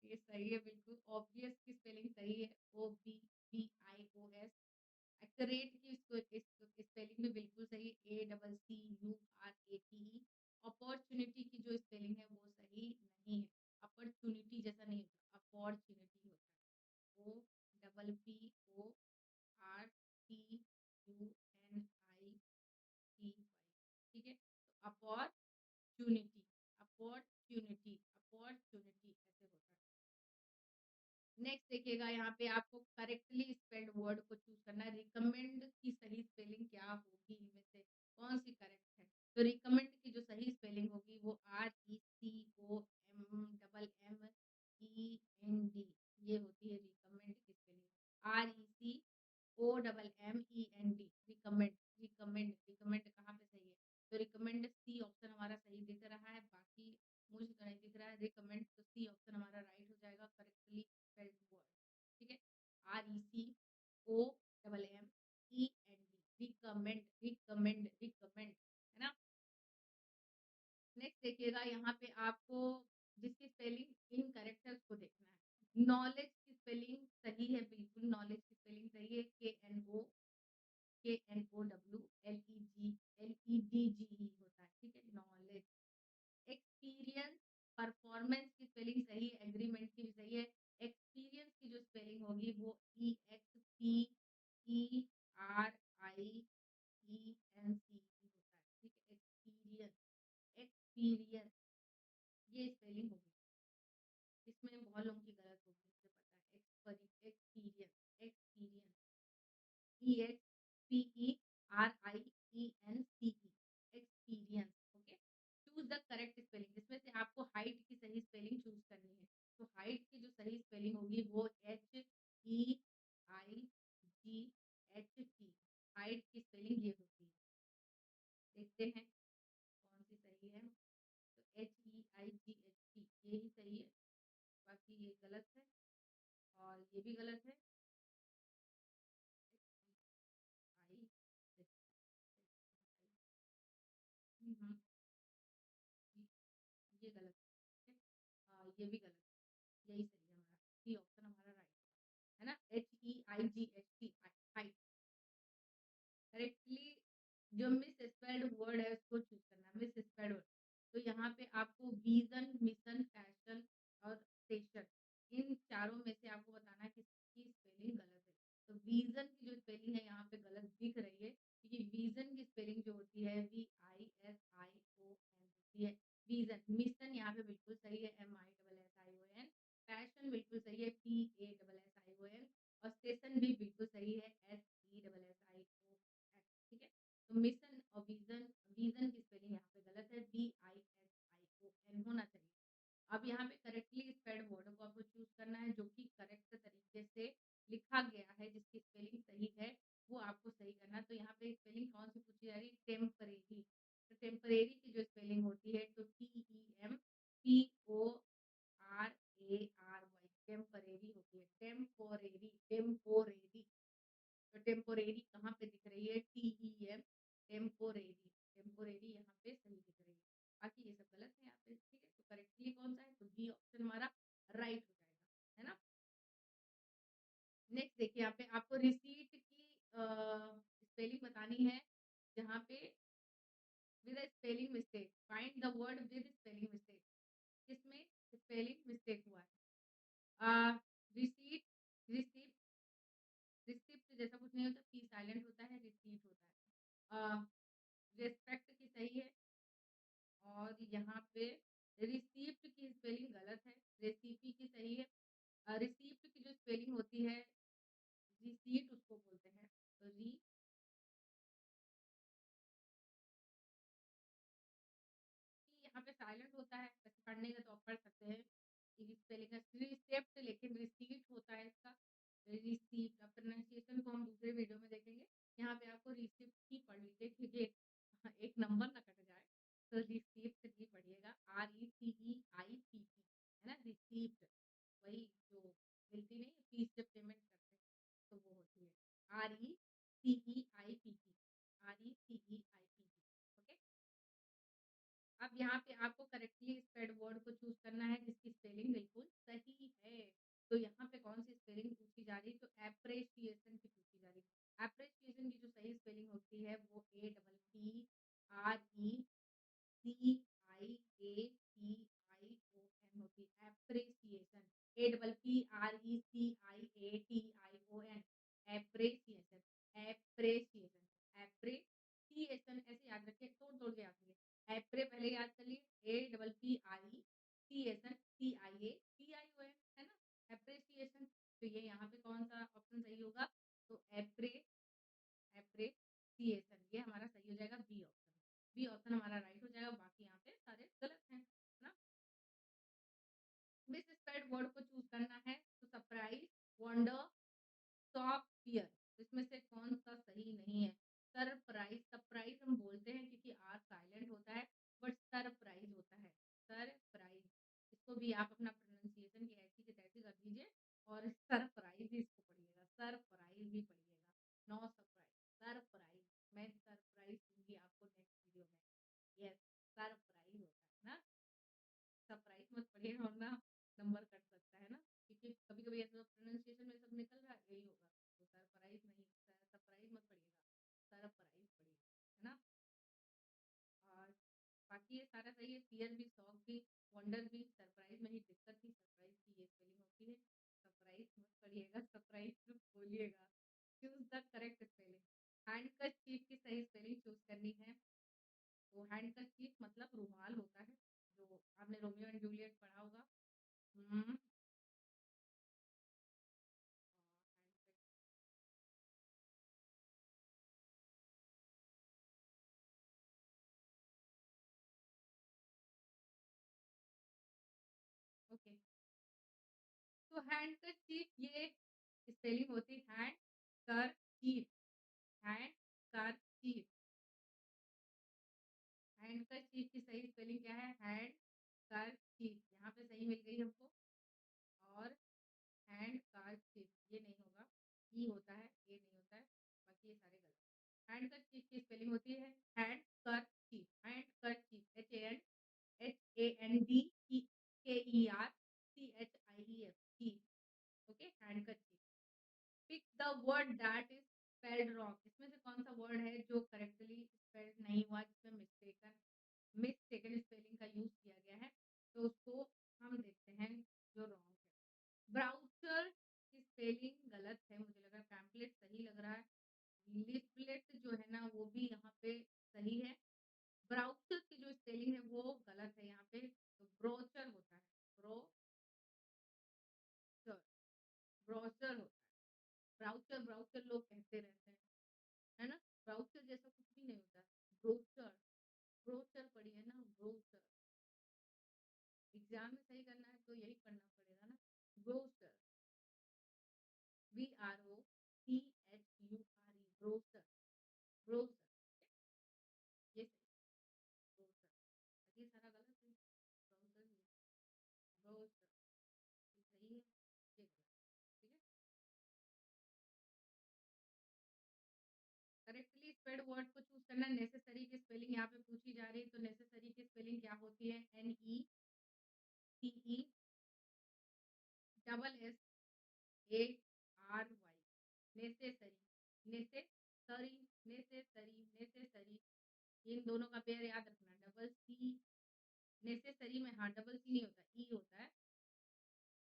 ये सही है बिल्कुल। ऑब्वियस की स्पेलिंग सही है, OBBIOS। एक्यूरेट की स्पेलिंग भी बिल्कुल सही, ACCURATE। अपॉर्चुनिटी की जो स्पेलिंग है वो सही नहीं है, अपॉर्चुनिटी जैसा नहीं होता, अपॉर्चुनिटी होता है, OPPORTUNITY, ठीक है। तो अपॉर्चुनिटी, अपॉर्चुनिटी, अपॉर्चुनिटी ऐसे होता है। नेक्स्ट देखिएगा, यहाँ पे आपको करेक्टली स्पेल्ड वर्ड को चूज करना है। रिकमेंड की सही स्पेलिंग क्या होगी, इनमें से कौन सी करेक्ट है? तो रिकमेंड की जो सही स्पेलिंग होगी वो RECOMMEND, ये होती है रिकमेंड की spelling. RECOMMEND, recommend. Recommend, recommend कहाँ पे सही है? तो रिकमेंड सी ऑप्शन हमारा सही दिख रहा है, बाकी मुझे तो नहीं दिख रहा है रिकमेंड, तो सी ऑप्शन हमारा राइट हो जाएगा, करेक्टली स्पेल्ड वर्ड, ठीक है। RECOMMEND, रिकमेंड, रिकमेंड, रिकमेंड, है ना। नेक्स्ट देखिएगा, यहाँ पे आपको जिसकी स्पेलिंग इनकरेक्ट है उसको देखना है। नॉलेज की स्पेलिंग सही है, बिल्कुल नॉलेज की स्पेलिंग सही है, KNOWLEDGE होता है, ठीक है, नॉलेज। एक्सपीरियंस, परफॉर्मेंस की स्पेलिंग सही है, एग्रीमेंट की भी सही है। एक्सपीरियंस की जो स्पेलिंग होगी वो EXPERIENCE होता है, ठीक है, एक्सपीरियंस, एक्सपीरियंस, ये स्पेलिंग होगी। इसमें बहुत लोगों की गलत होगी, मुझे पता है। Experience, experience, EXPERIENCE, experience, okay. Choose the correct spelling, इसमें से आपको हाइट की सही स्पेलिंग चूज करनी है। तो हाइट की जो सही स्पेलिंग होगी वो HEIGHT, हाइट की स्पेलिंग ये होती है। देखते हैं कौन सी सही है। तो HEIGHT ये ही सही है, बाकी ये गलत है और ये भी गलत है। हम्म, ये गलत है, ये भी गलत है, यही सही है हमारा, सी ऑप्शन हमारा राइट है ना। HEIGHT, height. करेक्टली जो मिस स्पेल्ड वर्ड है उसको चूज करना, मिस स्पेल्ड वर्ड। तो यहाँ पे आपको विजन, मिशन, पैशन और स्टेशन, इन चारों में से आपको बताना है किसकी स्पेलिंग गलत है। तो विजन की जो स्पेलिंग है यहाँ पे गलत दिख रही है, क्योंकि विजन की स्पेलिंग जो होती है VISION होती है, विजन। मिशन यहाँ पे बिल्कुल सही है, MISSION। पैशन बिल्कुल सही है, PASSION। और स्टेशन भी बिल्कुल सही है, SESSION, ठीक है। तो मिशन और विजन, विजन की स्पेलिंग यहाँ पे गलत है, VISION होना चाहिए। अब यहाँ पे करेक्टली स्पेल्ड वर्ड को आपको चूज करना है, जो कि करेक्ट तरीके से लिखा गया है, जिसकी स्पेलिंग सही है वो आपको सही करना है। तो यहाँ पे स्पेलिंग कौन सी पूछी जा रही है? टेम्परेरी। तो टेम्परेरी की जो स्पेलिंग होती है तो TEMPORARY, टेम्परेरी होती है, टेम्पोरेरी, टेम्पोरेरी। तो टेम्पोरेरी कहाँ पे दिख रही है? TEM, टेम्पोरेरी, टेम्पोरेरी यहाँ पे सही दिख रही है, बाकी ये सब गलत है यहाँ पे, ठीक है। तो करेक्टली कौन सा है? तो बी ऑप्शन हमारा राइट हो जाएगा, है ना। नेक्स्ट देखिए, यहाँ पे आपको रिसीट की स्पेलिंग बतानी है, जहाँ पे with spelling mistake, find the word with spelling mistake, किसमें स्पेलिंग मिस्टेक हुआ है? रिसीट, रिसीप्ट, रिसिप्ट जैसा कुछ नहीं होता, पी साइलेंट होता है, रिसीट होता है। रिस्पेक्ट की सही है, और यहाँ पे रिसीप्ट की स्पेलिंग गलत है, रेसिपी की सही है। रिसीप्ट की जो स्पेलिंग होती है, रिसीट उसको बोलते हैं, तो री, यहाँ पे साइलेंट होता है, वैसे पढ़ने का तो आप पढ़ सकते हैं, ये स्पेलिंग है रिसेप्ट, लेकिन रिसीट होता है इसका। रिसीप्ट, अब प्रोनाउंसिएशन को हम दूसरे वीडियो में देखेंगे। यहाँ पे आपको रिसिप्ट ही पढ़ लीजिए, क्योंकि एक नंबर ना कट जाए, तो रिसिप्ट ही पढ़िएगा। RECEIPT, है ना, रिसिप्ट। वही जो मिलती नहीं है फीस जब पेमेंट करते हैं, तो वो होती है RECEIPT, RECEIPT। ओके। अब यहाँ पे आपको करेक्टली स्पेल्ड वर्ड को चूज़ करना है जिसकी स्पेलिंग बिल्कुल सही है। तो यहाँ पे कौन-सी स्पेलिंग पूछी जा रही है? तो एप्रिशिएशन की पूछी जा रही है। एप्रिशिएशन की जो सही स्पेलिंग होती है वो APPRECIATION होती है। Appreciation, APPRECIATION, appreciation, appreciation, appreciation ऐसे याद रखिए, तोड़-तोड़ के याद रखिए। एप्रे पहले याद कर लिए, APPRECIATION TION, है ना? एप्रिसिएशन, तो ये यहाँ पे कौन-सा ऑप्शन सही होगा? तो एप्रिसिएशन, ये हमारा सही हो जाएगा बी ऑप्शन। बी ऑप्शन हमारा राइट हो जाएगा, बाकी यहाँ पे सारे गलत हैं, है ना? मिसस्पेल्ड वर्ड को चूज़ करना है, तो सरप्राइज़, वंडर, शॉक, फियर, तो इसमें से कौन-सा सही नहीं है? सरप्राइज़, सरप्राइज़ हम बोलते हैं क्योंकि आर साइलेंट होता है, बट सरप्राइज़ होता है, सरप्राइज़। इसको भी आप अपना प्रोनंसिएशन की ऐसी की तैसी कर दीजिए और सरप्राइज़ ही इसको पढ़िएगा, सरप्राइज़ ही पढ़िएगा, नो सरप्राइज़, सरप्राइज़। मैं सरप्राइज़ दूँगी आपको नेक्स्ट वीडियो में। यस, सरप्राइज़ होता है ना? सरप्राइज़ मत पढ़िएगा, वरना नंबर कट सकता है ना? क्योंकि कभी-कभी ऐसा प्रोनंसिएशन में सब निकल रहा है, यही होगा। तो सरप्राइज़ नहीं, सरप्राइज़ मत पढ़िएगा, सरप्राइज़ पढ़िएगा, है ना? और बाकी ये सारा सही है, फ़ियर भी, शॉक भी, वंडर भी, सरप्राइज़ में ही दिक्कत थी, सरप्राइज़ की ये स्पेलिंग होती है। सरप्राइज़ मत पढ़िएगा, सरप्राइज़ बोलिएगा। Choose the correct spelling. Handkerchief की सही स्पेलिंग चूज़ करनी है। तो हैंडकरचीफ मतलब रुमाल होता है, जो आपने रोमियो एंड जूलियट पढ़ा होगा। हुँ। Handkerchief, okay. तो हैंडकरचीफ ये स्पेलिंग होती है हैंड-कर-चीफ, हैंड-कर-चीफ। हैंडकरचीफ की सही स्पेलिंग क्या है? हैंड-कर-चीफ, यहाँ पे सही मिल गई हमको। और हैंड-कर-चीफ ये नहीं होगा, ई होता है, ए नहीं होता है, बाकी ये सारे गलत। हैंडकरचीफ की स्पेलिंग होती है handkerchief, handkerchief, HANDKERCHIEF, chief, okay, handkerchief. Pick the word that is spelled wrong, इसमें से कौन सा वर्ड है जो करेक्टली स्पेल्ड नहीं हुआ, जिसमें मिस्टेकन मिस्टेकन स्पेलिंग का यूज किया गया है, तो उसको हम देखते हैं जो रॉन्ग है। ब्राउचर की स्पेलिंग गलत है, मुझे लग रहा है पैम्पलेट सही लग रहा है। लिफलेट जो है ना वो भी यहाँ पे सही है। ब्राउचर की जो स्पेलिंग है वो गलत है यहाँ पे, तो ब्रोचर होता है, ब्रोचर, ब्रोचर होता है। ब्राउचर ब्राउचर लोग कहते रहते हैं, है ना? ब्राउचर जैसा कुछ भी नहीं होता है। ब्रोचर, ब्रोचर पढ़िए ना, ब्रोचर। एग्ज़ाम में सही करना है तो यही पढ़ना पड़ेगा ना। ब्रोचर, BROCHURE, ब्रोचर, ब्रोचर, ये सही, ब्रोचर। बाकी सारा गलत है। ब्राउचर ही है, ब्रोचर, ये सही है, ये गलत, ठीक है? करेक्टली स्पेल्ड वर्ड को चूज़ करना है। नेसेसरी की स्पेलिंग यहाँ पे पूछी जा रही है, तो नेसेसरी की स्पेलिंग क्या होती है? NECEARY, necessary, necessary, necessary, necessary, इन दोनों का पेयर याद रखना। डबल सी, नेसेसरी में हाँ डबल सी नहीं होता, ई होता है।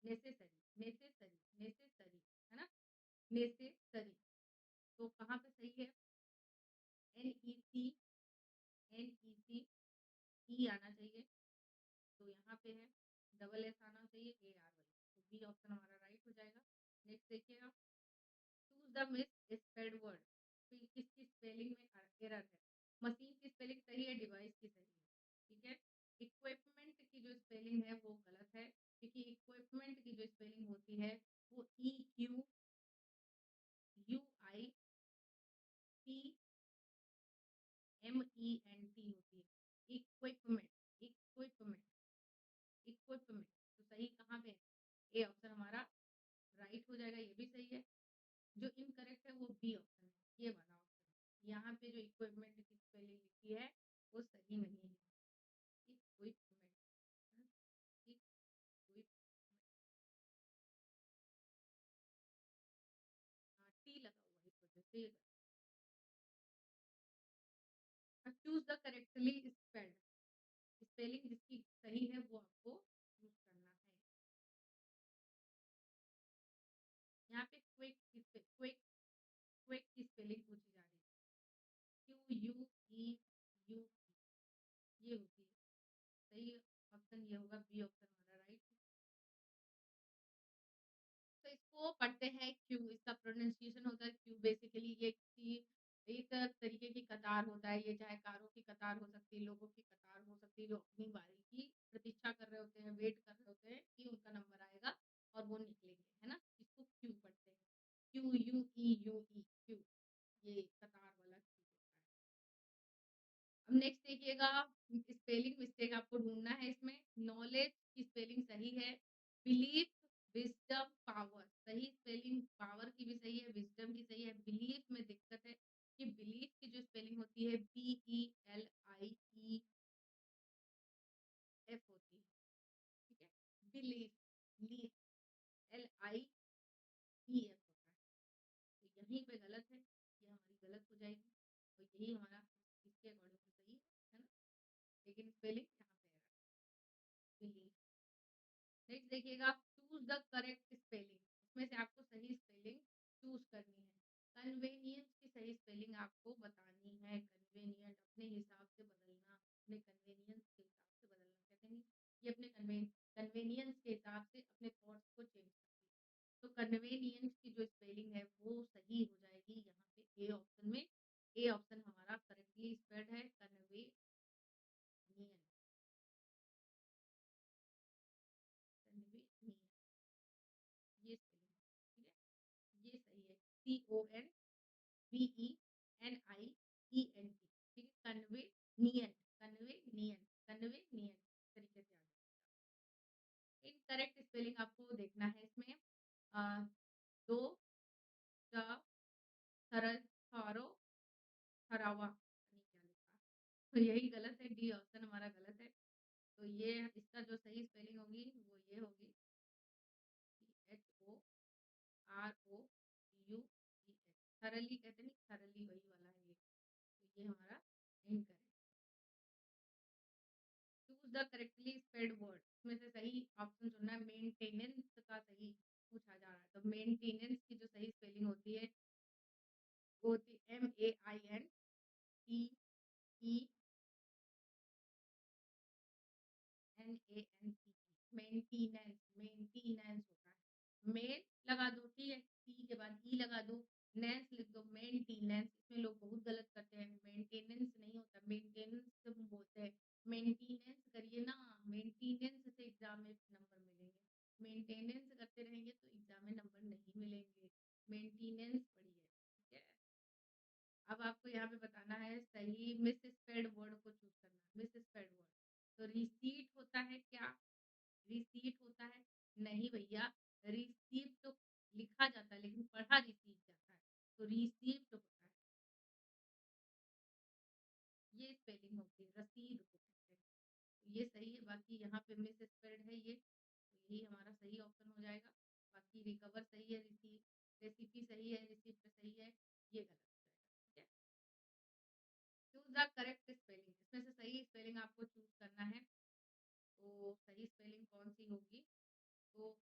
नेसेसरी, नेसेसरी, नेसेसरी, है ना? नेसेसरी, तो कहाँ पे सही है? NEC, NEC, ई आना चाहिए, तो यहाँ पे है। डबल एस आना चाहिए, ARY, तो बी ऑप्शन हमारा राइट हो जाएगा। नेक्स्ट देखिएगा, चूज़ द मिसस्पेल्ड वर्ड, तो ये किसकी स्पेलिंग में एरर है? मशीन की स्पेलिंग सही है, डिवाइस की सही है, ठीक है? इक्विपमेंट की जो स्पेलिंग है वो गलत है, क्योंकि इक्विपमेंट की जो स्पेलिंग होती है वो EQUIPMENT होती है। Equipment, equipment, equipment. तो सही कहाँ पे है? ए ऑप्शन हमारा राइट हो जाएगा, ये भी सही है। जो इनकरेक्ट है वो बी ऑप्शन है, ये वाला ऑप्शन। यहाँ पे जो इक्विपमेंट की स्पेलिंग लिखी है वो सही नहीं है। इक्विपमेंट, इक्विपमेंट, हाँ टी लगा हुआ है इस वजह से ये choose the correctly spelled. Spelling जिसकी सही है वो आपको चूज करना है। यहाँ पे क्विक क्विक क्विक की स्पेलिंग पूछी जा रही है, QUEUP, ये होती है। सही ऑप्शन ये होगा, बी ऑप्शन हमारा राइट। तो इसको पढ़ते हैं क्यू, इसका प्रोनाउंसिएशन होता है क्यू। बेसिकली ये किसी एक तरीके की कतार होता है, ये चाहे कारों की कतार हो सकती है, लोगों की कतार हो सकती है, जो अपनी बारी की प्रतीक्षा कर रहे होते हैं, वेट कर रहे होते हैं कि उनका नंबर आएगा और वो निकलेंगे, है ना। इसको क्यू पढ़ते हैं, QUEUE, क्यू, ये कतार वाला क्यू होता है। अब नेक्स्ट देखिएगा, स्पेलिंग मिस्टेक आपको ढूंढना है इसमें। नॉलेज की स्पेलिंग सही है, बिलीफ, विजडम, पावर। सही स्पेलिंग पावर की भी सही है, विजडम की सही है। बिलीफ में दिक्कत है कि बिलीफ की जो स्पेलिंग होती है BELIEF होती है, ठीक है। बिलीफ, लीफ, LIEF होता है। तो यहीं पे गलत है, ये हमारी गलत हो जाएगी और यही हमारा इसके अकॉर्डिंग तो सही है ना। लेकिन स्पेलिंग यहाँ पे है बिलीफ। नेक्स्ट देखिएगा, चूज द करेक्ट स्पेलिंग। इसमें से आपको सही स्पेलिंग चूज करनी है। कन्वेनियंस की सही स्पेलिंग आपको बतानी है। कन्वेनियंट अपने हिसाब से बदलना, अपने कन्वेनियंस के हिसाब से बदलना, कहते हैं ये अपने कन्वेनियंस के हिसाब से अपने थॉट्स को चेंज करती है। तो कन्वेनियंस की जो स्पेलिंग है वो सही हो जाएगी यहाँ पे ए ऑप्शन में। ए ऑप्शन हमारा करेक्टली स्पेल्ड है, कन्वेनियंट, कन्वेनियंट, ये स्पेलिंग, ठीक है, ये सही है। CONVENIENT, ठीक है। कन्वेनियंट, कन्वेनियंट, कन्वेनियंट तरीके से आ जाएगा। इनकरेक्ट स्पेलिंग आपको देखना है इसमें। दो, द, सरल, थारो, हरावा, नहीं क्या लिखा, तो यही गलत है, डी ऑप्शन हमारा गलत है। तो ये इसका जो सही स्पेलिंग होगी वो ये होगी, CHOROUES। थरली कहते नहीं, थरली वही वाला है ये। तो ये हमारा incorrect. Choose the correctly spelled word. इसमें से सही ऑप्शन चुनना है। मेंटेनेंस का सही पूछा जा रहा है, तो मेंटेनेंस की जो सही स्पेलिंग होती है वो होती है MEINTENANCE। मेंटेनेंस, मेंटेनेंस होता है। मेन लगा दो, ठीक है, टी के बाद ई लगा दो, नेंस लिख दो, मेंटेनेंस। इसमें लोग बहुत गलत करते हैं, मेंटेनेंस नहीं होता, मेंटेनेंस बोलते हैं। मेंटेनेंस करिए ना, मेंटेनेंस से एग्जाम में नंबर मिलेंगे। मेंटेनेंस करते रहेंगे तो एग्जाम में नंबर नहीं मिलेंगे। मेंटेनेंस पढ़िए, ठीक है। अब आपको यहाँ पे बताना है सही मिस स्पेल्ड वर्ड को चूज करना है। मिस स्पेल्ड वर्ड, तो रिसीट होता है क्या? रिसीट होता है? नहीं भैया, रिसीप्ट तो लिखा जाता है लेकिन पढ़ा रिसीट जाता है, तो रिसीप्ट होता है, ये स्पेलिंग होती है, रसीद को कहते हैं। तो ये सही है, बाकी यहाँ पे मिस स्पेल्ड है ये, तो यही हमारा सही ऑप्शन हो जाएगा। बाकी रिकवर सही है, रेसिपी सही है, रिसिप्ट सही है, ये गलत हो जाएगा, ठीक है। चूज द करेक्ट स्पेलिंग, इसमें से सही स्पेलिंग आपको चूज करना है। तो सही स्पेलिंग कौन सी होगी? तो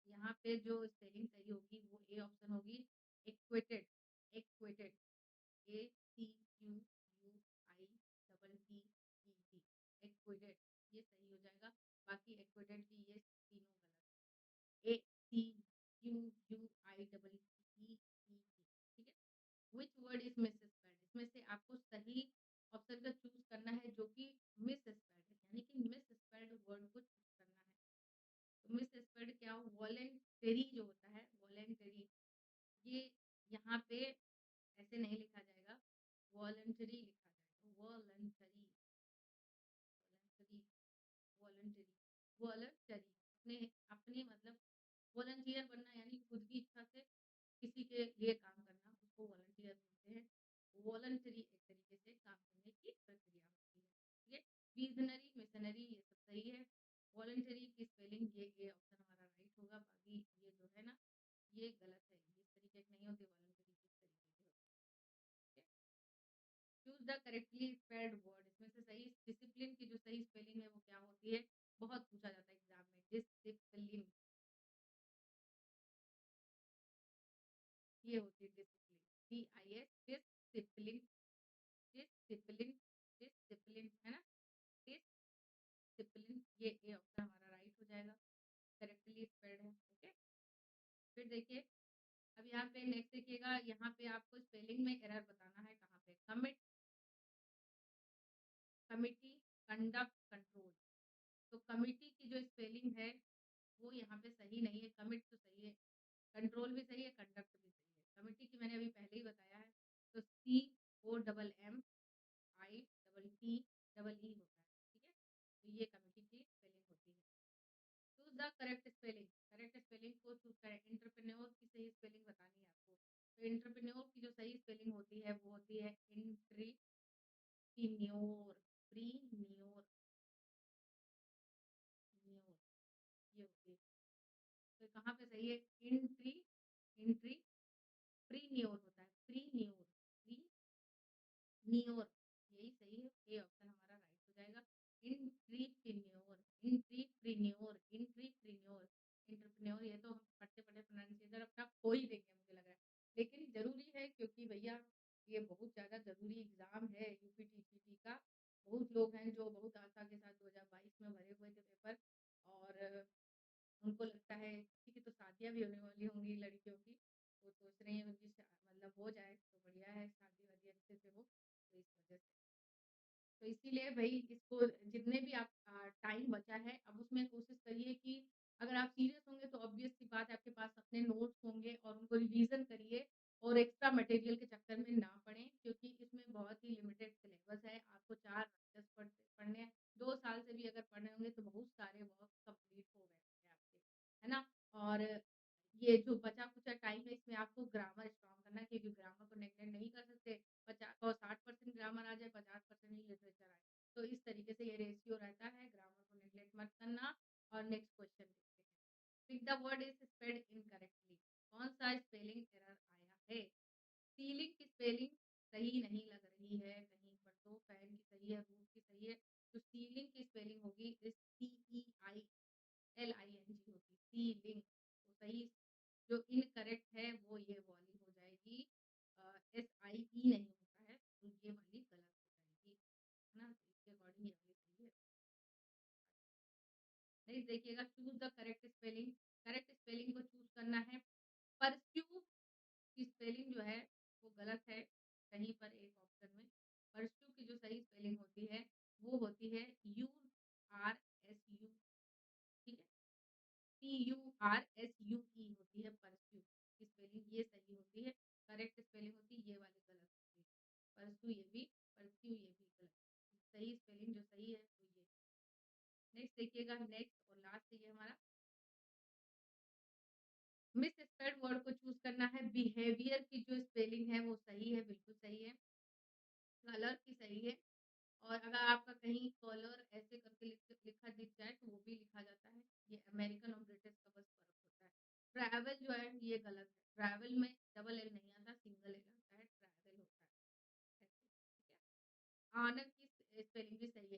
यहाँ पे जो स्पेलिंग सही होगी वो ए ऑप्शन होगी, इक्वेटेड, इक्वेटेड, ACQUITED, इक्वेटेड, ये सही हो जाएगा। बाकी इक्वेटेड की ये तीनों गलत। ACQUIEED, ठीक है। Which word is miss spelled, इसमें से आपको सही ऑप्शन का चूज करना है जो कि मिस स्पेल्ड है, यानी कि मिस स्पेल्ड वर्ड को चूज करना है। वॉलंटरी जो होता है, वॉलंटरी, ये यहाँ पे ऐसे नहीं लिखा जाएगा, वॉलंटरी लिखा जाएगा, वॉलंटरी, वॉलंटरी, वॉलंटरी, वॉलंटरी, अपने अपनी मतलब वॉलंटियर बनना यानी खुद की इच्छा से किसी के लिए काम करना, उसको वॉलंटियर बोलते हैं। वॉलंटरी एक तरीके से काम करने की प्रक्रिया होती है। ठीक है? विज़नरी, मिशनरी ये सब सही है। वॉलंटरी की स्पेलिंग ये ऑप्शन हमारा राइट होगा, बाकी ये जो है ना, ये गलत है। ये इस तरीके की नहीं होती, वॉलंटरी किस तरीके की होती है। ठीक है? Choose the correctly spelled word, इसमें से सही डिसिप्लिन की जो सही स्पेलिंग है वो क्या होती है? बहुत पूछा जाता है एग्ज़ाम में, डिसिप्लिन, ये होती है discipline, DIS, discipline, discipline, discipline, है ना? डिसिप्लिन, ये ऑप्शन हमारा राइट हो जाएगा, करेक्टली स्पेल्ड है। ओके, फिर देखिए, अब यहाँ पे नेक्स्ट देखिएगा, यहाँ पे आपको स्पेलिंग में एरर बताना है कहाँ पे, कमिटी, कंडक्ट, कंट्रोल। तो कमिटी की जो स्पेलिंग है वो यहाँ पे सही नहीं है, कमिट तो सही है, कंट्रोल भी सही है, कंडक्ट भी सही है। कमिटी की मैंने अभी पहले ही बताया है, तो COMMITTEE होता है। ठीक है, तो ये कमिटी की स्पेलिंग होती है। Choose the correct spelling, correct spelling को चूज करें। एंटरप्रेन्योर की सही स्पेलिंग बतानी है आपको। तो एंटरप्रेन्योर की जो सही स्पेलिंग होती है वो होती है एंट्रीप्रेन्योर, प्रीन्योर, न्योर, ये होती है। तो कहाँ पे सही है? एंट्री प्रीन्योर होता है, प्रीन्योर, प्रीन्योर, यही सही है। ए ऑप्शन हमारा राइट हो जाएगा। एंट्रीप्रेन्योर, एंट्रीप्रेन्योर, एंट्रीप्रेन्योर, एंटरप्रेन्योर, ये तो हम पढ़ते-पढ़ते प्रोनाउंसिएशन अपना खो ही देंगे मुझे लग रहा है। लेकिन ज़रूरी है क्योंकि भैया ये बहुत ज़्यादा ज़रूरी एग्ज़ाम है यूपीटीसीटी का। बहुत लोग हैं जो बहुत आशा के साथ 2022 में भरे हुए थे पेपर, और उनको लगता है किसी की तो शादियाँ भी होने वाली होंगी लड़कियों की, वो सोच रही हैं उनकी मतलब हो जाए तो बढ़िया है, शादी-वादी अच्छे से हो, तो इस वजह से। तो इसीलिए भई इसको जितने भी आप टाइम बचा है, अब उसमें कोशिश करिए कि अगर आप सीरियस होंगे तो ऑब्वियस सी बात है आपके पास अपने नोट्स होंगे और उनको रिवीज़न करिए और एक्स्ट्रा मटेरियल के चक्कर में ना पड़ें, क्योंकि इसमें बहुत ही लिमिटेड सिलेबस है। आपको 4 चैप्टर्स पढ़ने हैं। 2 साल से भी अगर पढ़ रहे होंगे तो बहुत सारे वर्क कंप्लीट हो गए होंगे आपके, है ना? और ये जो बचा-खुचा टाइम है इसमें आपको ग्रामर स्ट्रॉन्ग करना है, क्योंकि ग्रामर को नेगलेक्ट नहीं कर सकते। 60% ग्रामर आ जाए, 50% ही लिटरेचर आए। तो इस तरीके से ये रेशियो रहता है, ग्रामर को नेगलेक्ट मत करना। और नेक्स्ट क्वेश्चन देखते हैं। Pick the word is spelled incorrectly, कौन-सा स्पेलिंग एरर आया है? सीलिंग की स्पेलिंग सही नहीं लग रही है कहीं पर, तो फैन की सही है, रूफ की सही है। तो सीलिंग की स्पेलिंग होगी CEILING होगी, सीलिंग। तो सही जो इनकरेक्ट है वो ये वाली हो जाएगी, SIE नहीं होता है, तो ये वाली गलत हो जाएगी, है ना? तो इसके अकॉर्डिंग ये वाली सही है। नेक्स्ट देखिएगा, choose the correct spelling. Correct spelling को चूज़ करना है। परस्यू की स्पेलिंग जो है वो गलत है कहीं पर एक ऑप्शन में। परस्यू की जो सही स्पेलिंग होती है वो होती है URSU, ठीक है? PURSUE होती है परस्यू की स्पेलिंग, ये सही होती है। करेक्ट स्पेलिंग होती है ये वाली गलत होती है। परस्यू ये भी, परस्यू ये भी गलत। सही स्पेलिंग जो सही है वो ये। नेक्स्ट देखिएगा, नेक्स्ट और लास्ट है ये हमारा। मिसस्पेल्ड वर्ड को चूज़ करना है। बिहेवियर की जो स्पेलिंग है वो सही है, बिल्कुल सही है। कलर की सही है, और अगर आपका कहीं कलर ऐसे करके लिखा दिख जाए तो वो भी लिखा जाता है। ये अमेरिकन और ब्रिटिश का बस फ़र्क होता है। ट्रैवल जो है ये गलत है। ट्रैवल में डबल एल नहीं आता, सिंगल एल आता है, ट्रैवल होता है ऐसे, ठीक है? ऑनर की स्पेलिंग भी सही है,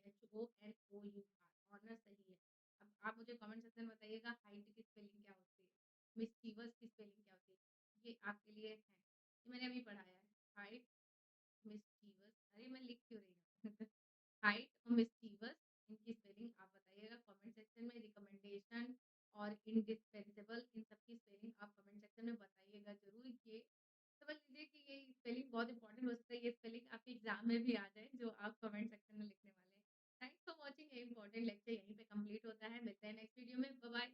HONOUR, ऑनर सही है। अब आप मुझे कमेंट सेक्शन में बताइएगा हाइट की स्पेलिंग क्या होती है? मिस्चीवियस की स्पेलिंग क्या होती है? ये आपके लिए है, ये मैंने अभी पढ़ाया है। हाइट, मिस्चीवियस, अरे मैं लिख क्यों रही हूँ? हाइट और मिस्चीवियस, इनकी स्पेलिंग आप बताइएगा कमेंट सेक्शन में। रिकमेंडेशन और इंडिस्पेंसेबल, इन सब की स्पेलिंग आप कमेंट सेक्शन में बताइएगा ज़रूर। ये समझ लीजिए कि ये स्पेलिंग बहुत इंपॉर्टेंट हो सकता है, ये स्पेलिंग आपके एग्ज़ाम में भी आ जाए जो आप कमेंट सेक्शन में लिखने वाले हैं। थैंक्स फॉर वॉचिंग, ये इंपॉर्टेंट लेक्चर यहीं पे कंप्लीट होता है। मिलते हैं नेक्स्ट वीडियो में। Bye bye.